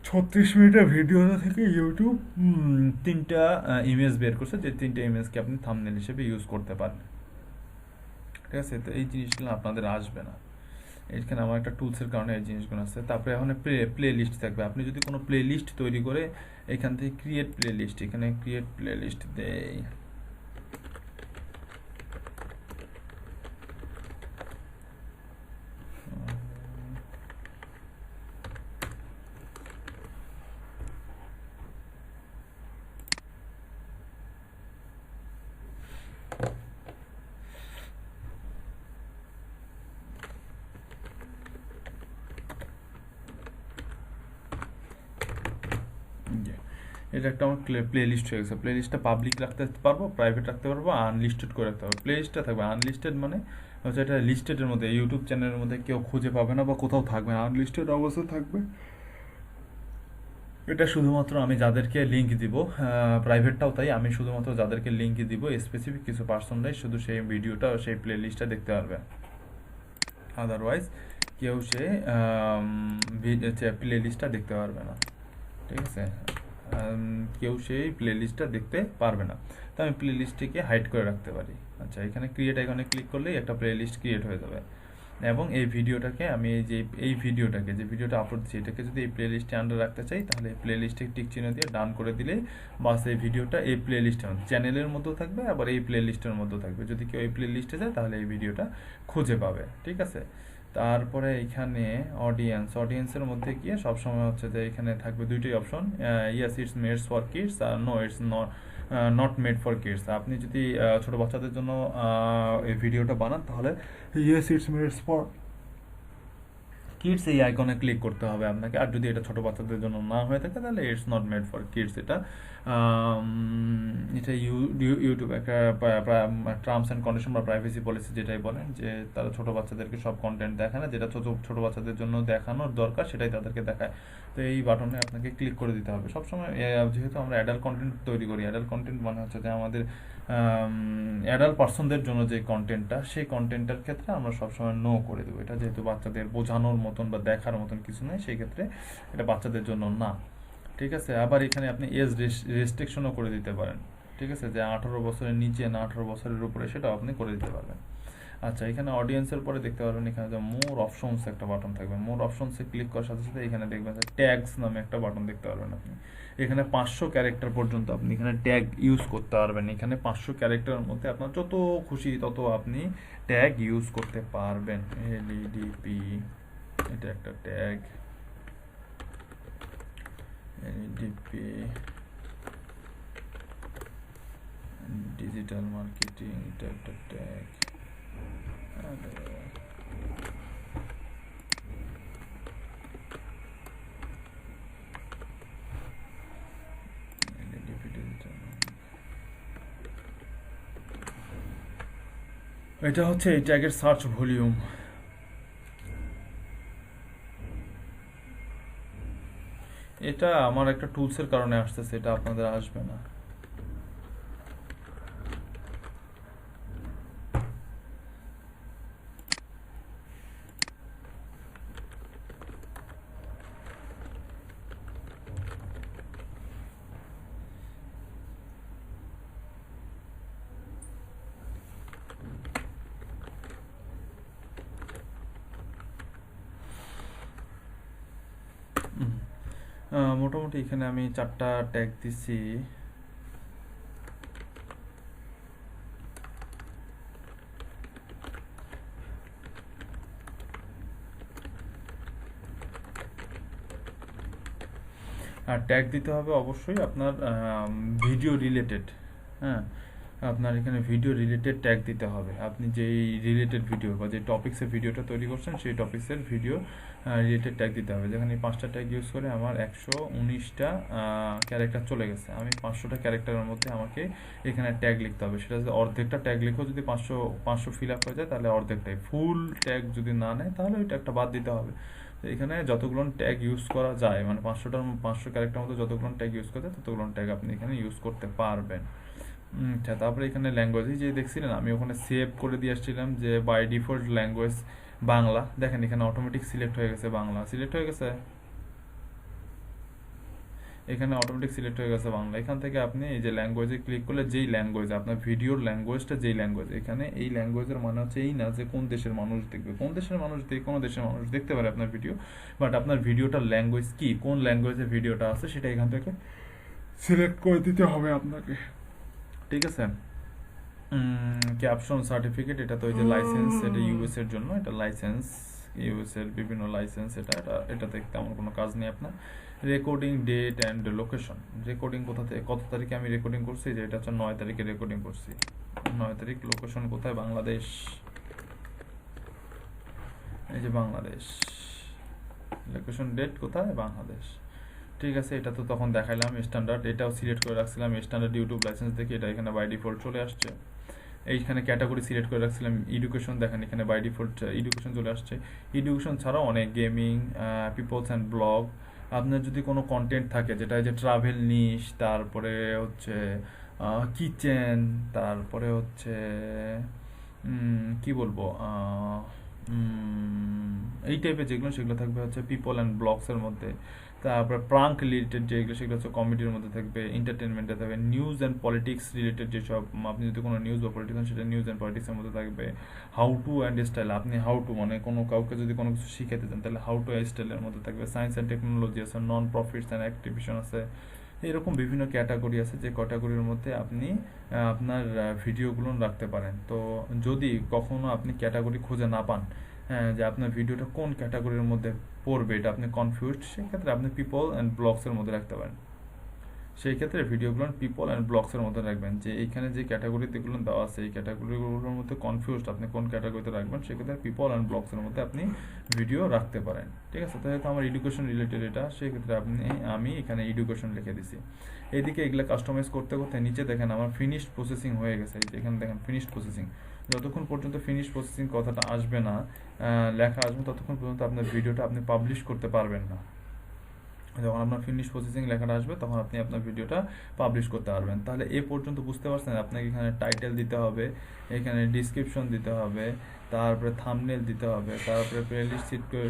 36 মিনিটের ভিডিওটা থেকে ইউটিউব তিনটা ইমেজ বের করছে, যে তিনটা ইমেজকে আপনি থাম্বনেল হিসেবে ইউজ করতে পারেন। ঠিক আছে, তো এই জিনিসগুলো আপনাদের আসবে না। এখানে আমার একটা টুলসের কারণে এই জিনিসগুলো আসছে। তারপরে এখন প্লে লিস্ট থাকবে, আপনি যদি কোনো প্লে লিস্ট তৈরি করে এখান থেকে ক্রিয়েট প্লে লিস্ট, এখানে ক্রিয়েট প্লে লিস্ট দেই। এটা একটা আমার প্লে লিস্ট হয়ে গেছে। প্লে লিস্টটা পাবলিক রাখতে পারবো, প্রাইভেট রাখতে পারবো, আনলিস্টেড করে রাখতে পারবো। প্লে লিস্টটা থাকবে আনলিস্টেড, মানে হচ্ছে এটা লিস্টেডের মধ্যে, ইউটিউব চ্যানেলের মধ্যে কেউ খুঁজে পাবে না বা কোথাও থাকবে না, আনলিস্টেড অবস্থায় থাকবে। এটা শুধুমাত্র আমি যাদেরকে লিঙ্ক দিব, প্রাইভেটটাও তাই, আমি শুধুমাত্র যাদেরকে লিঙ্ক দিব স্পেসিফিক কিছু পার্সনরাই শুধু সেই ভিডিওটা, সেই প্লে লিস্টটা দেখতে পারবে। আদারওয়াইজ কেউ সে প্লে লিস্টটা দেখতে পারবে না। ঠিক আছে, কেউ সেই প্লে লিস্টটা দেখতে পারবে না। তো আমি প্লে লিস্টটিকে হাইড করে রাখতে পারি। আচ্ছা, এখানে ক্রিয়েট আইকনে ক্লিক করলেই একটা প্লে লিস্ট ক্রিয়েট হয়ে যাবে। এবং এই ভিডিওটাকে আমি এই ভিডিওটাকে, যে ভিডিওটা আপলোড দিচ্ছি, এটাকে যদি এই প্লে লিস্টে আন্ডার রাখতে চাই, তাহলে প্লে লিস্টে টিক চিহ্ন দিয়ে ডান করে দিলেই বাস এই ভিডিওটা এই প্লে লিস্টের চ্যানেলের মধ্যেও থাকবে, আবার এই প্লে লিস্টের মধ্যেও থাকবে। যদি কেউ এই প্লে লিস্টে যায় তাহলে এই ভিডিওটা খুঁজে পাবে। ঠিক আছে, তারপরে এখানে অডিয়েন্সের মধ্যে গিয়ে সবসময় হচ্ছে যে এখানে থাকবে দুইটাই option, yes it's made for kids, আর no it's not made for kids. আপনি যদি ছোট বাচ্চাদের জন্য এই ভিডিওটা বানান, তাহলে yes it's made for kids এই আইকনে ক্লিক করতে হবে আপনাকে। আর যদি এটা ছোট বাচ্চাদের জন্য না হয়ে থাকে, তাহলে it's not made for kids. এটা এটা ইউটিউব একটা টার্মস অ্যান্ড কন্ডিশন বা প্রাইভেসি পলিসি যেটাই বলেন, যে তারা ছোট বাচ্চাদেরকে সব কন্টেন্ট দেখায় না, যেটা ছোট বাচ্চাদের জন্য দেখানোর দরকার সেটাই তাদেরকে দেখায়। তো এই বাটনে আপনাকে ক্লিক করে দিতে হবে সবসময়। যেহেতু আমরা অ্যাডাল্ট কন্টেন্ট তৈরি করি, অ্যাডাল্ট কন্টেন্ট মানে হচ্ছে যে আমাদের অ্যাডাল্ট পার্সনদের জন্য যে কন্টেন্টটা, সেই কন্টেন্টের ক্ষেত্রে আমরা সবসময় নো করে দেবো। এটা যেহেতু বাচ্চাদের বোঝানোর মতন বা দেখার মতন কিছু নেই, সেই ক্ষেত্রে এটা বাচ্চাদের জন্য না। ঠিক আছে, আবার এখানে আপনি এজ রেস্ট্রিকশনও করে দিতে পারেন। ঠিক আছে, যে 18 বছরের নিচে না 18 বছরের উপরে, সেটাও আপনি করে দিতে পারবেন। আচ্ছা, এখানে অডিয়েন্সের পরে দেখতে পারবেন এখানে যে মোর অপশনস একটা বাটন থাকবে। মোর অপশনসে ক্লিক করার সাথে সাথে এখানে দেখবেন যে ট্যাগস নামে একটা বাটন দেখতে পারবেন আপনি। এখানে 500 ক্যারেক্টার পর্যন্ত আপনি এখানে ট্যাগ ইউজ করতে পারবেন। এখানে 500 ক্যারেক্টারের মধ্যে আপনার যত খুশি তত আপনি ট্যাগ ইউজ করতে পারবেন। এলইডিপি, এটা একটা ট্যাগ। এলইডিপি ডিজিটাল মার্কেটিং, এটা একটা ট্যাগ। এটা হচ্ছে এই ট্যাগের সার্চ ভলিউম। এটা আমার একটা টুলসের কারণে আসতেছে, এটা আপনাদের আসবে না। মোটামুটি এখানে আমি 4টা ট্যাগ দিছি। আর ট্যাগ দিতে হবে অবশ্যই আপনার ভিডিও রিলেটেড। হ্যাঁ, আপনার এখানে ভিডিও রিলেটেড ট্যাগ দিতে হবে। আপনি যেই রিলেটেড ভিডিও বা যে টপিক্সের ভিডিওটা তৈরি করছেন সেই টপিক্সের ভিডিও রিলেটেড ট্যাগ দিতে হবে। যেখানে 5টা ট্যাগ ইউজ করে আমার 119টা ক্যারেক্টার চলে গেছে, আমি 500টা ক্যারেক্টারের মধ্যে আমাকে এখানে ট্যাগ লিখতে হবে। সেটা যদি অর্ধেকটা ট্যাগ লিখো, যদি 500 ফিল আপ হয়ে যায় তাহলে অর্ধেকটাই, ফুল ট্যাগ যদি না নেয় তাহলে ওই ট্যাগটা বাদ দিতে হবে। তো এখানে যতগুলো ট্যাগ ইউজ করা যায়, মানে 500 ক্যারেক্টার মধ্যে যতগুলো ট্যাগ ইউজ করা যায় ততগুলো ট্যাগ আপনি এখানে ইউজ করতে পারবেন। আচ্ছা, তারপরে এখানে ল্যাঙ্গুয়েজ যে দেখছিলেন আমি ওখানে সেভ করে দিয়ে আসছিলাম যে বাই ডিফল্ট ল্যাঙ্গুয়েজ বাংলা। দেখেন এখানে অটোমেটিক সিলেক্ট হয়ে গেছে, বাংলা সিলেক্ট হয়ে গেছে, এখানে অটোমেটিক সিলেক্ট হয়ে গেছে বাংলা। এখান থেকে আপনি এই যে ল্যাঙ্গুয়েজে ক্লিক করলে যেই ল্যাঙ্গুয়েজ আপনার ভিডিওর ল্যাঙ্গুয়েজটা, যেই ল্যাঙ্গুয়েজ, এখানে এই ল্যাঙ্গুয়েজের মানে হচ্ছে এই না যে কোন দেশের মানুষ দেখবে, কোন দেশের মানুষ কোনো দেশের মানুষ দেখতে পারে আপনার ভিডিও, বাট আপনার ভিডিওটার ল্যাঙ্গুয়েজ কি, কোন ল্যাঙ্গুয়েজে ভিডিওটা আছে সেটা এখান থেকে সিলেক্ট করে দিতে হবে আপনাকে, ঠিক আছে। ক্যাপশন সার্টিফিকেট, এটা তো ওই যে লাইসেন্স, এটা ইউএস এর জন্য, এটা লাইসেন্স ইউএস এর বিভিন্ন লাইসেন্স, এটাতে তেমন কোনো কাজ নেই আপনার। Recording date and location, recording কোথা থেকে কত তারিখে আমি রেকর্ডিং করছি, যে এটা হচ্ছে 9 তারিখে রেকর্ডিং করছি, 9 তারিখ। লোকেশন কোথায়, বাংলাদেশ, এই যে বাংলাদেশ। লোকেশন ডেট কোথায়, বাংলাদেশ, ঠিক আছে। এটা তো তখন দেখাইলাম স্ট্যান্ডার্ড, এটাও সিলেক্ট করে রাখছিলাম স্ট্যান্ডার্ড ইউটিউব লাইসেন্স দেখে, এটা এখানে বাই ডিফল্ট চলে আসছে। এইখানে ক্যাটাগরি সিলেক্ট করে রাখছিলাম এডুকেশন, দেখেন এখানে বাই ডিফল্ট এডুকেশন চলে আসছে। এডুকেশন ছাড়াও অনেক গেমিং, পিপলস অ্যান্ড ব্লগ, আপনার যদি কোনো কন্টেন্ট থাকে যেটা যে ট্রাভেল নিশ, তারপরে হচ্ছে কিচেন, তারপরে হচ্ছে কি বলবো, এই টাইপের যেগুলো সেগুলো থাকবে হচ্ছে পিপল অ্যান্ড ব্লগসের মধ্যে। তারপরে প্রাঙ্ক রিলেটেড যেগুলো সেগুলো হচ্ছে কমেডির মধ্যে থাকবে, এন্টারটেনমেন্টে থাকবে। নিউজ অ্যান্ড পলিটিক্স রিলেটেড যেসব, আপনি যদি কোনো নিউজ বা পলিটিক্স সেটা নিউজ অ্যান্ড পলিটিক্সের মধ্যে থাকবে। হাউ টু অ্যান্ড স্টাইল, আপনি হাউ টু মানে কোনো কাউকে যদি কোনো কিছু শিখাতে চান তাহলে হাউ টু স্টাইলের মধ্যে থাকবে। সায়েন্স অ্যান্ড টেকনোলজি আছে, নন প্রফিটস অ্যান্ড অ্যাক্টিভিশন আছে, এরকম বিভিন্ন ক্যাটাগরি আছে যে ক্যাটাগরির মধ্যে আপনি আপনার ভিডিওগুলো রাখতে পারেন। তো যদি কখনো আপনি ক্যাটাগরি খুঁজে না পান, যে আপনার ভিডিওটা কোন ক্যাটাগরির মধ্যে পড়বে, এটা আপনি কনফিউজড, সেক্ষেত্রে আপনি পিপল অ্যান্ড ব্লগসের মধ্যে রাখতে পারেন। সেই ক্ষেত্রে ভিডিওগুলো পিপল অ্যান্ড ব্লগসের মধ্যে রাখবেন, যে এইখানে যে ক্যাটাগরিগুলো দেওয়া আছে এই ক্যাটাগরিগুলোর মধ্যে কনফিউজড আপনি কোন ক্যাটাগরিতে রাখবেন, সেক্ষেত্রে পিপল অ্যান্ড ব্লগসের মধ্যে আপনি ভিডিও রাখতে পারেন, ঠিক আছে। তো হয়তো আমার এডুকেশন রিলেটেড এটা, সেক্ষেত্রে আমি এখানে এডুকেশন লিখে দিছি। এইদিকে এগুলো কাস্টমাইজ করতে করতে নিচে দেখেন আমার ফিনিশড প্রসেসিং হয়ে গেছে, এই যে এখানে দেখেন ফিনিশড প্রসেসিং। যতক্ষণ পর্যন্ত ফিনিশ প্রসেসিং কথাটা আসবে না, লেখা আসবে, ততক্ষণ পর্যন্ত আপনার ভিডিওটা আপনি পাবলিশ করতে পারবেন না। যখন আপনার ফিনিশ প্রসেসিং লেখাটা আসবে তখন আপনি আপনার ভিডিওটা পাবলিশ করতে পারবেন। তাহলে এ পর্যন্ত বুঝতে পারছেন, আপনাকে এখানে টাইটেল দিতে হবে, এখানে ডিসক্রিপশন দিতে হবে, তারপরে থাম্বনেল দিতে হবে, তারপরে প্লেলিস্ট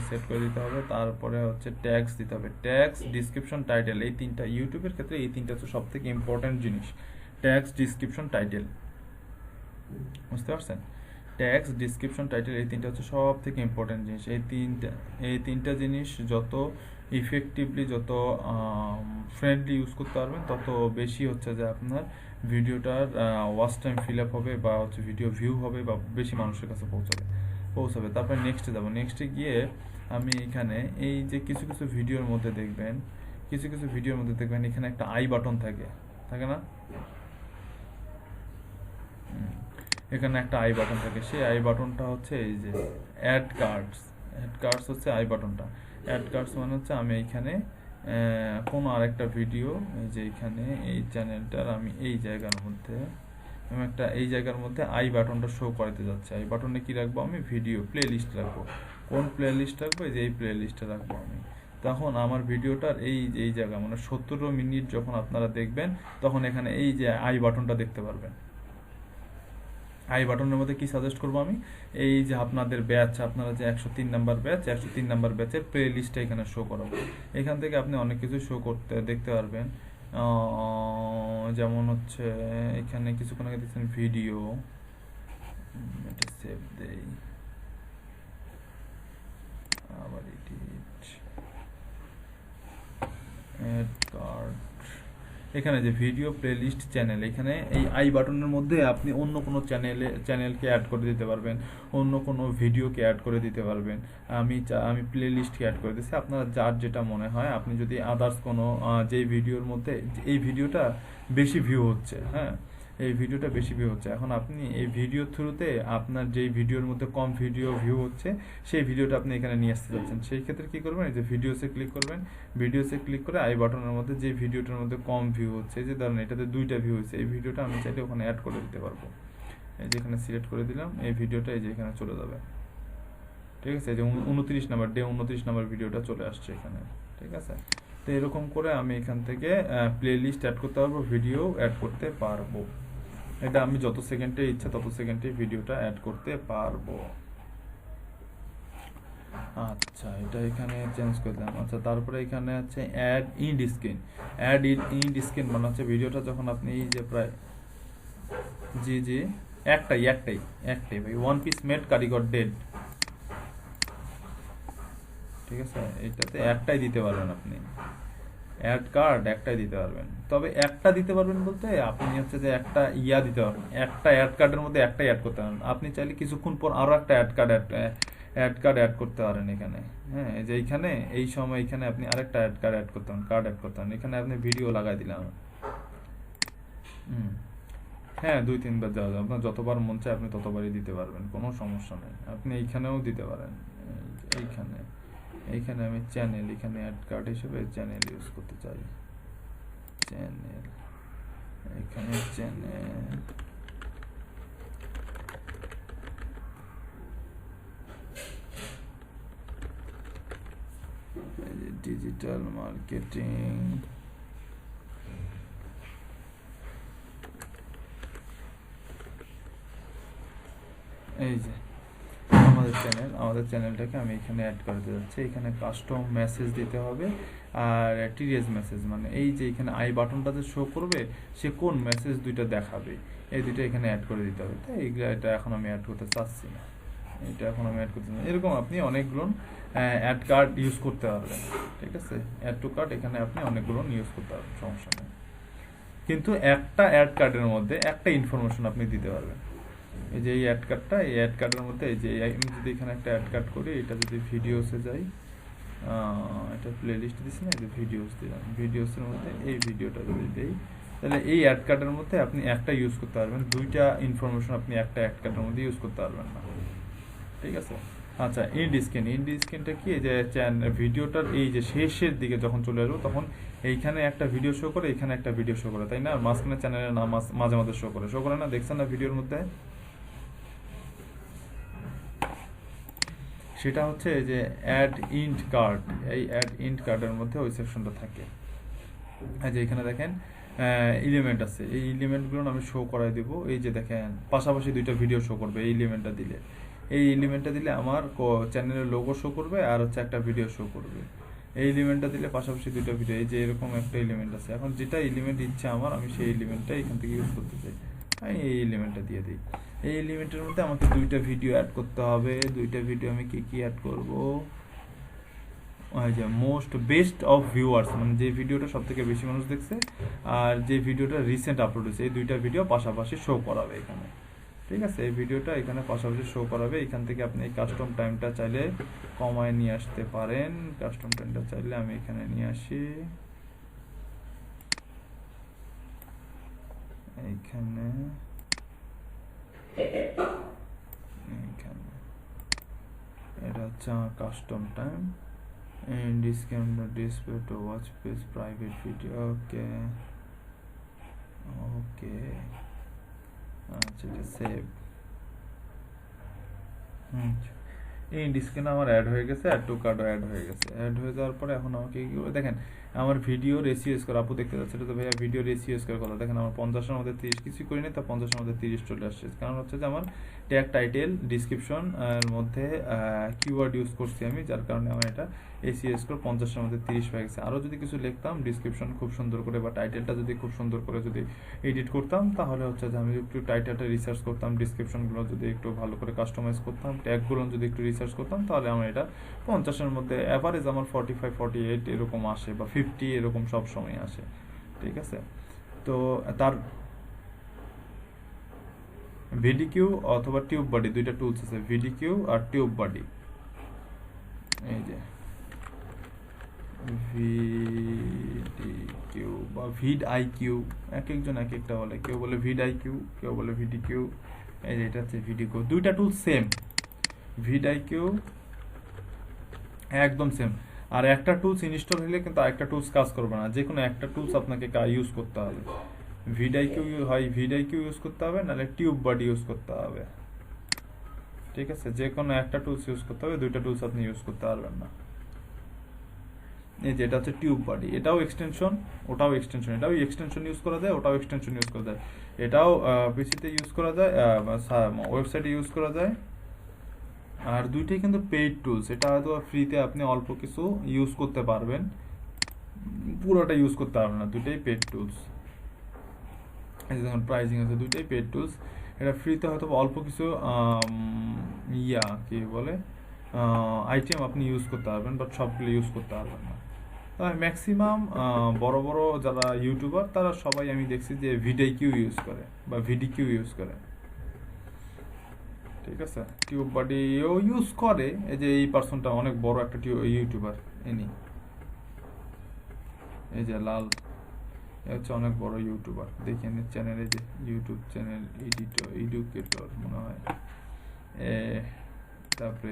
সেট করে দিতে হবে, তারপরে হচ্ছে ট্যাগস দিতে হবে। ট্যাগস, ডিসক্রিপশন, টাইটেল, এই তিনটা ইউটিউবের ক্ষেত্রে এই তিনটা হচ্ছে সব থেকে ইম্পর্টেন্ট জিনিস। ট্যাগস, ডিসক্রিপশন, টাইটেল, বুঝতে পারছেন? ট্যাগস, ডিসক্রিপশন, টাইটেল, এই তিনটা হচ্ছে সব থেকে ইম্পর্টেন্ট জিনিস। এই তিনটা জিনিস যত ইফেক্টিভলি, যত ফ্রেন্ডলি ইউজ করতে পারবেন, তত বেশি হচ্ছে যে আপনার ভিডিওটার ওয়াচ টাইম ফিল আপ হবে, বা হচ্ছে ভিডিও ভিউ হবে, বা বেশি মানুষের কাছে পৌঁছাবে। তারপরে নেক্সটে যাবো। নেক্সটে গিয়ে আমি এখানে এই যে কিছু কিছু ভিডিওর মধ্যে দেখবেন, এখানে একটা আই বাটন থাকে না, এখানে একটা আই বাটন থাকে। সেই আই বাটনটা হচ্ছে এই যে অ্যাড কার্ডস হচ্ছে আই বাটনটা। অ্যাড কার্ডস মানে হচ্ছে আমি এইখানে কোনো আরেকটা ভিডিও, এই যে এখানে এই চ্যানেলটার আমি এই জায়গার মধ্যে আই বাটনটা শো করাতে যাচ্ছে। আই বাটনে কি রাখবো আমি, ভিডিও প্লে লিস্ট রাখবো। কোন প্লে লিস্ট রাখবো, এই যে এই প্লে লিস্টে রাখবো আমি। তখন আমার ভিডিওটার এই জায়গা মানে 17 মিনিট যখন আপনারা দেখবেন, তখন এখানে এই যে আই বাটনটা দেখতে পারবেন। আই বাটনের মধ্যে কি সাজেস্ট করবো আমি, এই যে আপনাদের ব্যাচ, আপনারা যে 103 নাম্বার ব্যাচ, 103 নাম্বার ব্যাচের প্লে লিস্টটা এখানে শো করাবো। এখান থেকে আপনি অনেক কিছু দেখতে পারবেন। যেমন হচ্ছে এখানে কিছুক্ষণ আগে দেখছেন ভিডিও, এটা সেভ দেই, আবার এডিট, অ্যাড কার্ড, এখানে যে ভিডিও প্লেলিস্ট চ্যানেল, এখানে এই আই বাটনের মধ্যে আপনি অন্য কোনো চ্যানেলকে অ্যাড করে দিতে পারবেন, অন্য কোনো ভিডিওকে অ্যাড করে দিতে পারবেন। আমি প্লেলিস্টকে অ্যাড করে দিচ্ছি, আপনারা যার যেটা মনে হয়। আপনি যদি আদার্স কোনো যেই ভিডিওর মধ্যে এই ভিডিওটা বেশি ভিউ হচ্ছে, হ্যাঁ, এই ভিডিওটা বেশি ভিউ হচ্ছে। এখন আপনি এই ভিডিও থ্রুতে আপনার যেই ভিডিওর মধ্যে কম ভিডিও ভিউ হচ্ছে সেই ভিডিওটা আপনি এখানে নিয়ে আসতে চাচ্ছেন, সেই ক্ষেত্রে কী করবেন, এই যে ভিডিওসে ক্লিক করবেন, ভিডিওসে ক্লিক করে আই বাটনের মধ্যে যে ভিডিওটার মধ্যে কম ভিউ হচ্ছে, যে ধরেন এটাতে 2টা ভিউ হচ্ছে, এই ভিডিওটা আমি চাইলে ওখানে অ্যাড করে দিতে পারবো। এই যে এখানে সিলেক্ট করে দিলাম, এই ভিডিওটা এই যে এখানে চলে যাবে, ঠিক আছে। এই যে 29 নাম্বার ডে 29 নাম্বার ভিডিওটা চলে আসছে এখানে, ঠিক আছে। তো এরকম করে আমি এখান থেকে প্লে লিস্ট অ্যাড করতে পারবো, ভিডিও অ্যাড করতে পারবো। এটা আমি যত সেকেন্ডে ইচ্ছা তত সেকেন্ডে ভিডিওটা অ্যাড করতে পারবো। আচ্ছা, এটা এখানে চেঞ্জ করে দিলাম। আচ্ছা, তারপরে এখানে আছে add end screen. Add end screen মানে হচ্ছে ভিডিওটা যখন আপনি এই যে প্রায় জি একটাই ভাই, ওয়ান পিস মেড কারিগর ডেড, ঠিক আছে। এটাতে একটাই দিতে পারবেন আপনি, অ্যাড কার্ড একটাই দিতে পারবেন। তবে একটা দিতে পারবেন বলতে আপনি হচ্ছে যে একটা দিতে পারবেন, একটা অ্যাড কার্ডের মধ্যে একটাই অ্যাড করতে পারেন। আপনি চাইলে কিছুক্ষণ পর আরও একটা অ্যাড কার্ড অ্যাড করতে পারেন এখানে। হ্যাঁ, এই যে এইখানে এই সময় এখানে আপনি আরেকটা কার্ড অ্যাড করতে পারেন। এখানে আপনি ভিডিও লাগাই দিলাম। হ্যাঁ, 2-3 বার দেওয়া যাবে, আপনার যতবার মন চায় আপনি ততবারই দিতে পারবেন, কোনো সমস্যা নেই। আপনি এইখানেও দিতে পারেন, এইখানে আমি চ্যানেল, এখানে অ্যাড কার্ড হিসেবে চ্যানেল ইউজ করতে চাই। চ্যানেল, এখানে চ্যানেল, ডিজিটাল মার্কেটিং, এই যে আমাদের চ্যানেলটাকে আমি এখানে অ্যাড করে দিতে যাচ্ছি। এখানে কাস্টম মেসেজ দিতে হবে আর টিডিএস মেসেজ, মানে এই যে এখানে আই বাটনটা যে শো করবে সে কোন মেসেজ দুইটা দেখাবে, এই দুইটা এখানে অ্যাড করে দিতে হবে। তাই এটা এখন আমি অ্যাড করতে চাচ্ছি না, এরকম আপনি অনেকগুলো অ্যাড কার্ড ইউজ করতে পারবেন, ঠিক আছে। অ্যাড টু কার্ড এখানে আপনি অনেকগুলো ইউজ করতে পারবেন, সমস্যা নেই। কিন্তু একটা অ্যাড কার্ডের মধ্যে একটা ইনফরমেশন আপনি দিতে পারবেন। এই যে এই অ্যাড কার্ডের মধ্যে এই যে আমি যদি এখানে একটা অ্যাড কার্ড করি, এটা যদি ভিডিওসে যাই, এটা প্লে লিস্ট দিচ্ছি না, এই যে ভিডিওস দিলাম, ভিডিওসের মধ্যে এই ভিডিওটা যদি দিই, তাহলে এই অ্যাড কার্ডের মধ্যে আপনি একটা ইউজ করতে পারবেন, 2টা ইনফরমেশন আপনি একটা অ্যাড কার্ডের মধ্যে ইউজ করতে পারবেন না, ঠিক আছে। আচ্ছা, ইন্ড স্ক্রিনটা কি, যে ভিডিওটার এই যে শেষের দিকে যখন চলে আসবো তখন এইখানে একটা ভিডিও শো করে, এখানে একটা ভিডিও শো করে, তাই না। মাঝখানে চ্যানেলের নাম মাঝে মাঝে শো করে না, দেখছেন না ভিডিওর মধ্যে। সেটা হচ্ছে যে অ্যাড ইন্ড কার্ড, এই অ্যাড ইন্ড কার্ডের মধ্যে ওই সেকশনটা থাকে। এই যে এখানে দেখেন এলিমেন্ট আছে, এই এলিমেন্টগুলো আমি শো করাই দেব। এই যে দেখেন পাশাপাশি 2টা ভিডিও শো করবে এই এলিমেন্টটা দিলে আমার চ্যানেলের লোগো শো করবে আর হচ্ছে একটা ভিডিও শো করবে। এই এলিমেন্টটা দিলে পাশাপাশি 2টা ভিডিও, এই যে এরকম একটা এলিমেন্ট আছে। এখন যেটা এলিমেন্ট ইচ্ছে আমার, আমি সেই এলিমেন্টটা এখান থেকে ইউজ করতে চাই, আমি এই এলিমেন্টটা দিয়ে দিই। এই এলিমেন্টের মধ্যে আমাকে 2টা ভিডিও অ্যাড করতে হবে। 2টা ভিডিও আমি কি অ্যাড করব, যে মোস্ট বেস্ট অফ ভিউয়ার্স, মানে যে ভিডিওটা সব থেকে বেশি মানুষ দেখছে আর যে ভিডিওটা রিসেন্ট আপলোড হয়েছে, এই 2টা ভিডিও পাশাপাশি শো করাবে এখানে, ঠিক আছে। এই ভিডিওটা এখানে পাশাপাশি শো করাবে। এখান থেকে আপনি এই কাস্টম টাইমটা চাইলে কমায় নিয়ে আসতে পারেন। কাস্টম টাইমটা চাইলে আমি এখানে নিয়ে আসি, এইখানে এটা হচ্ছে আমার custom time. And this can be display to watch this private video. Okay. আচ্ছা, এটা সেভ। এই ডিসপ্লে আমার অ্যাড হয়ে গেছে, অ্যাড টু কার্ডও অ্যাড হয়ে গেছে। অ্যাড হয়ে যাওয়ার পরে এখন আমাকে কি করবে, দেখেন আমার ভিডিও রেসিও স্কোর, আপু দেখতে যাচ্ছে, এটা তো ভাইয়া ভিডিও রেসিও স্কোর কথা, দেখেন আমার 50-এর মধ্যে 30 কিছু করিনি, তা 50-এর মধ্যে 30 চলে আসছে। কারণ হচ্ছে যে আমার ট্যাগ, টাইটেল, ডিসক্রিপশন এর মধ্যে কিওয়ার্ড ইউজ করছি আমি, যার কারণে আমার এটা এসিও স্কোর 50-এর মধ্যে 30 হয়ে গেছে। আরও যদি কিছু লিখতাম ডিসক্রিপশন খুব সুন্দর করে বা টাইটেলটা যদি খুব সুন্দর করে যদি এডিট করতাম, তাহলে হচ্ছে যে আমি একটু টাইটেলটা রিসার্চ করতাম, ডিসক্রিপশনগুলো যদি একটু ভালো করে কাস্টমাইজ করতাম, ট্যাগগুলো যদি একটু রিসার্চ করতাম, তাহলে আমার এটা 50-এর মধ্যে অ্যাভারেজ আমার 45-48 এরকম আসে, বা 50 এরকম সব সময় আসে, ঠিক আছে। তো তার ভিডিকিউ অথবা টিউব বডি 2টা টুলস আছে, ভিডিকিউ আর টিউব বডি। এই যে ভিডিকিউ বা ভিড আইকিউ, এক একজন এক একটা বলে, কেউ বলে ভিড আইকিউ, কেউ বলে ভিডিকিউ। এই যে এটা হচ্ছে ভিডিকিউ, দুইটা টুল সেম, ভিড আইকিউ একদম সেম। আর একটা টুলস ইনস্টল হলে কিন্তু আরেকটা টুলস কাজ করবে না, যে কোনো একটা টুলস আপনাকে ইউজ করতে হবে। ভিডাইকিউ হয় ভিডাইকিউ ইউজ করতে হবে, নাহলে টিউব বডি ইউজ করতে হবে। ঠিক আছে, যে কোনো একটা টুলস ইউজ করতে হবে, দুইটা টুলস আপনি ইউজ করতে পারবেন না। এই যে এটা হচ্ছে টিউব বডি, এটাও এক্সটেনশন, ওটাও এক্সটেনশন, এটাও এক্সটেনশন ইউজ করা যায়, ওটাও এক্সটেনশন ইউজ করা যায়, এটাও পিসিতে ইউজ করা যায়, ওয়েবসাইটে ইউজ করা যায়। আর দুইটাই কিন্তু পেইড টুলস, এটা হয়তো ফ্রিতে আপনি অল্প কিছু ইউজ করতে পারবেন, পুরোটা ইউজ করতে পারবেন না, দুইটাই পেইড টুলস। এই যে দেখুন প্রাইসিং আছে, দুইটাই পেইড টুলস। এটা ফ্রিতে হয়তো অল্প কিছু কি বলে আইটেম আপনি ইউজ করতে পারবেন, বাট সবগুলো ইউজ করতে পারবেন না। ম্যাক্সিমাম বড় বড় যারা ইউটিউবার তারা সবাই আমি দেখছি যে ভিডিকিউ ইউজ করে বা ভিডিকিউ ইউজ করে। ঠিক আছে, টিউব বডিও ইউজ করে, এই যে এই পার্সনটা অনেক বড় একটা ইউটিউবার, ইনি এই যে লাল, এ হচ্ছে অনেক বড় ইউটিউবার, দেখেন চ্যানেলে যে ইউটিউব চ্যানেল এডুকেটর মনে হয়, তারপরে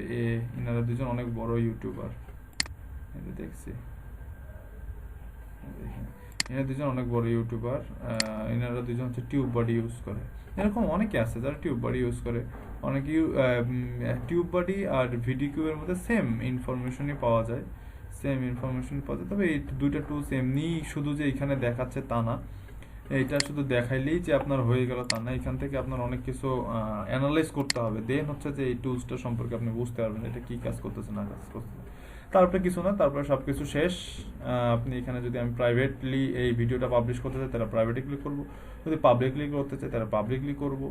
এনারা দুজন অনেক বড় ইউটিউবার, দেখছি এনারা দুজন অনেক বড় ইউটিউবার। এনারা দুজন হচ্ছে টিউব বডি ইউজ করে। এরকম অনেকে আছে যারা টিউব বডি ইউজ করে। অনেকে টিউব বডি আর ভিডিকিউ এর মধ্যে সেম ইনফরমেশনই পাওয়া যায়, তবে এই দুইটা টুলস এমনি শুধু যে এখানে দেখাচ্ছে তা না, এইটা শুধু দেখাইলেই যে আপনার হয়ে গেল তা না, এখান থেকে আপনার অনেক কিছু অ্যানালাইজ করতে হবে, দেন হচ্ছে যে এই টুলসটা সম্পর্কে আপনি বুঝতে পারবেন এটা কি কাজ করতেছে না কাজ করতেছে। তারপরে কিছু না, তারপরে সবকিছু শেষ। আপনি এখানে যদি আমি প্রাইভেটলি এই ভিডিওটা পাবলিশ করতে চাই তাহলে প্রাইভেটলি ক্লিক করবো, যদি পাবলিকলি করতে চাই তাহলে পাবলিকলি করবো।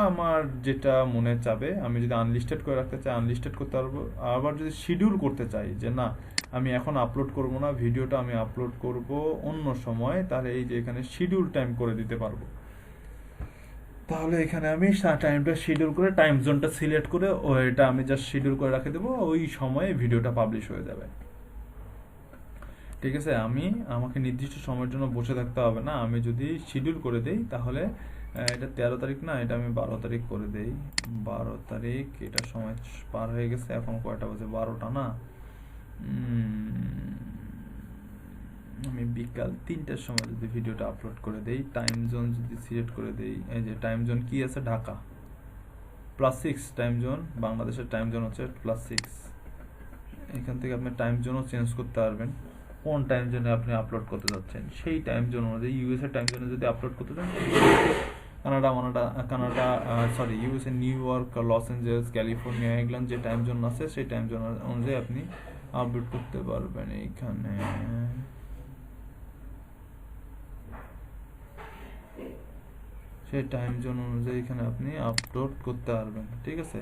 আমার যেটা মনে চাবে, আমি যদি আনলিস্টেড করে রাখতে চাই আনলিস্টেড করতে পারবো। আবার যদি শিডিউল করতে চাই যে না আমি এখন আপলোড করব না, ভিডিওটা আমি আপলোড করব অন্য সময়, তাহলে এই যে এখানে শিডিউল টাইম করে দিতে পারবো। তাহলে এখানে আমি টাইমটা শিডিউল করে টাইম জোনটা সিলেক্ট করে ওইটা আমি জাস্ট শিডিউল করে রাখে দেবো, ওই সময়ে ভিডিওটা পাবলিশ হয়ে যাবে। ঠিক আছে, আমাকে নির্দিষ্ট সময়ের জন্য বসে থাকতে হবে না, আমি যদি শিডিউল করে দেই তাহলে এটা 13 তারিখ না, এটা আমি 12 তারিখ করে দেই। 12 তারিখ, এটা সময় পার হয়ে গেছে, এখন কয়টা বাজে? 12টা না, আমি বিকাল 3টার সময় যদি ভিডিওটা আপলোড করে দেই, টাইম জোন যদি সিলেক্ট করে দেই, এই যে টাইম জোন কি আছে, ঢাকা +6 টাইম জোন, বাংলাদেশের টাইম জোন হচ্ছে +6। এখান থেকে আপনি টাইম জোনও চেঞ্জ করতে পারবেন, কোন টাইম জোনে আপনি আপলোড করতে যাচ্ছেন সেই টাইম জোন অনুযায়ী। ইউএসএ টাইম জোনে যদি আপলোড করতে চান, USA new York, Los Angeles, California, এগুলো যে টাইম জোন আছে সেই টাইম জোন অনুযায়ী আপনি আপলোড করতে পারবেন। এইখানে সেই টাইম জোন অনুযায়ী এখানে আপনি আপলোড করতে পারবেন। ঠিক আছে,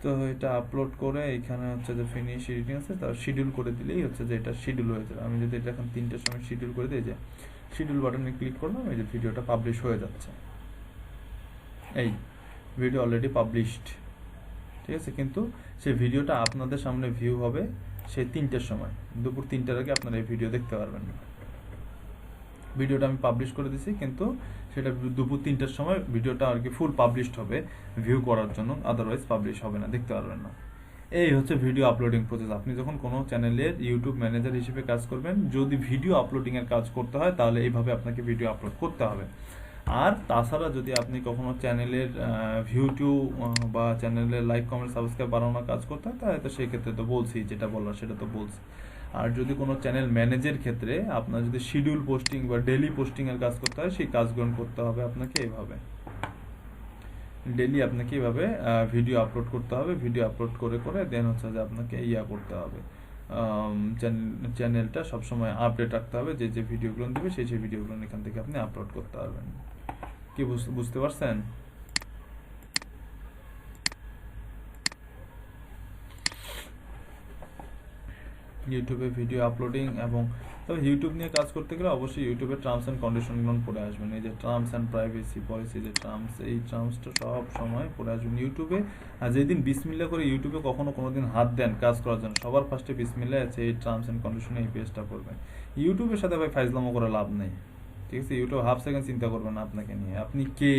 তো এটা আপলোড করে এখানে হচ্ছে যে ফিনিশ এডিটিং আছে, তার শিডিউল করে দিলেই হচ্ছে যে এটা শিডিউল হয়ে যাবে। আমি যদি এটা এখন 3টার সময় শিডিউল করে দিই, যে শিডিউল বাটনে ক্লিক করলাম, এই যে ভিডিওটা পাবলিশ হয়ে যাচ্ছে, এই ভিডিও অলরেডি পাবলিশড। ঠিক আছে, কিন্তু সেই ভিডিওটা আপনাদের সামনে ভিউ হবে সেই 3টার সময়, দুপুর 3টার আগে আপনারা এই ভিডিও দেখতে পারবেন না। ভিডিওটা আমি পাবলিশ করে দিছি, কিন্তু সেটা দুপুর 3টার সময় ভিডিওটা আর কি ফুল পাবলিশড হবে ভিউ করার জন্য, আদারওয়াইজ পাবলিশ হবে না, দেখতে পারবেন না। এই হচ্ছে ভিডিও আপলোডিং প্রসেস। আপনি যখন কোনো চ্যানেলের ইউটিউব ম্যানেজার হিসেবে কাজ করবেন, যদি ভিডিও আপলোডিং এর কাজ করতে হয় তাহলে এইভাবে আপনাকে ভিডিও আপলোড করতে হবে। আর তাছাড়া যদি আপনি কখনো চ্যানেলের ভিউ বা চ্যানেলের লাইক কমেন্ট সাবস্ক্রাইব বাড়ানোর কাজ করতে হয়, তাহলে তো সেই ক্ষেত্রে তো বলছি, যেটা বলার সেটা তো বলছি। আর যদি কোনো চ্যানেল ম্যানেজের ক্ষেত্রে আপনার যদি শিডিউল পোস্টিং বা ডেইলি পোস্টিং এর কাজ করতে হয়, সেই কাজগুলো করতে হবে আপনাকে এইভাবে। ডেইলি আপনাকে এইভাবে ভিডিও আপলোড করতে হবে, ভিডিও আপলোড করে করে দেন হচ্ছে যে আপনাকে করতে হবে, চ্যানেলটা সবসময় আপডেট রাখতে হবে, যে যে ভিডিওগুলো দেবে সেই সেই ভিডিওগুলো এখান থেকে আপনি আপলোড করতে পারবেন। কি বুঝতে পারছেন? ইউটিউবে ভিডিও আপলোডিং এবং তবে ইউটিউব নিয়ে কাজ করতে গেলে অবশ্যই ইউটিউবের টার্মস অ্যান্ড কন্ডিশনগুলো পড়ে আসবেন। এই যে টার্মস অ্যান্ড প্রাইভেসি পলিসি যে টার্মস, এই টার্মসটা সব সময় পড়ে আসবেন ইউটিউবে। আর যেদিন বিসমিল্লাহ করে ইউটিউবে কখনো কোনোদিন হাত দেন কাজ করার জন্য, সবার ফার্স্টে বিসমিল্লাহ আছে এই টার্মস অ্যান্ড কন্ডিশনে এই পেজটা পড়বেন। ইউটিউবের সাথে ভাই ফাইজলামো করে লাভ নেই, ঠিক আছে? ইউটিউব হাফ সেকেন্ড চিন্তা করবেন না আপনাকে নিয়ে, আপনি কে।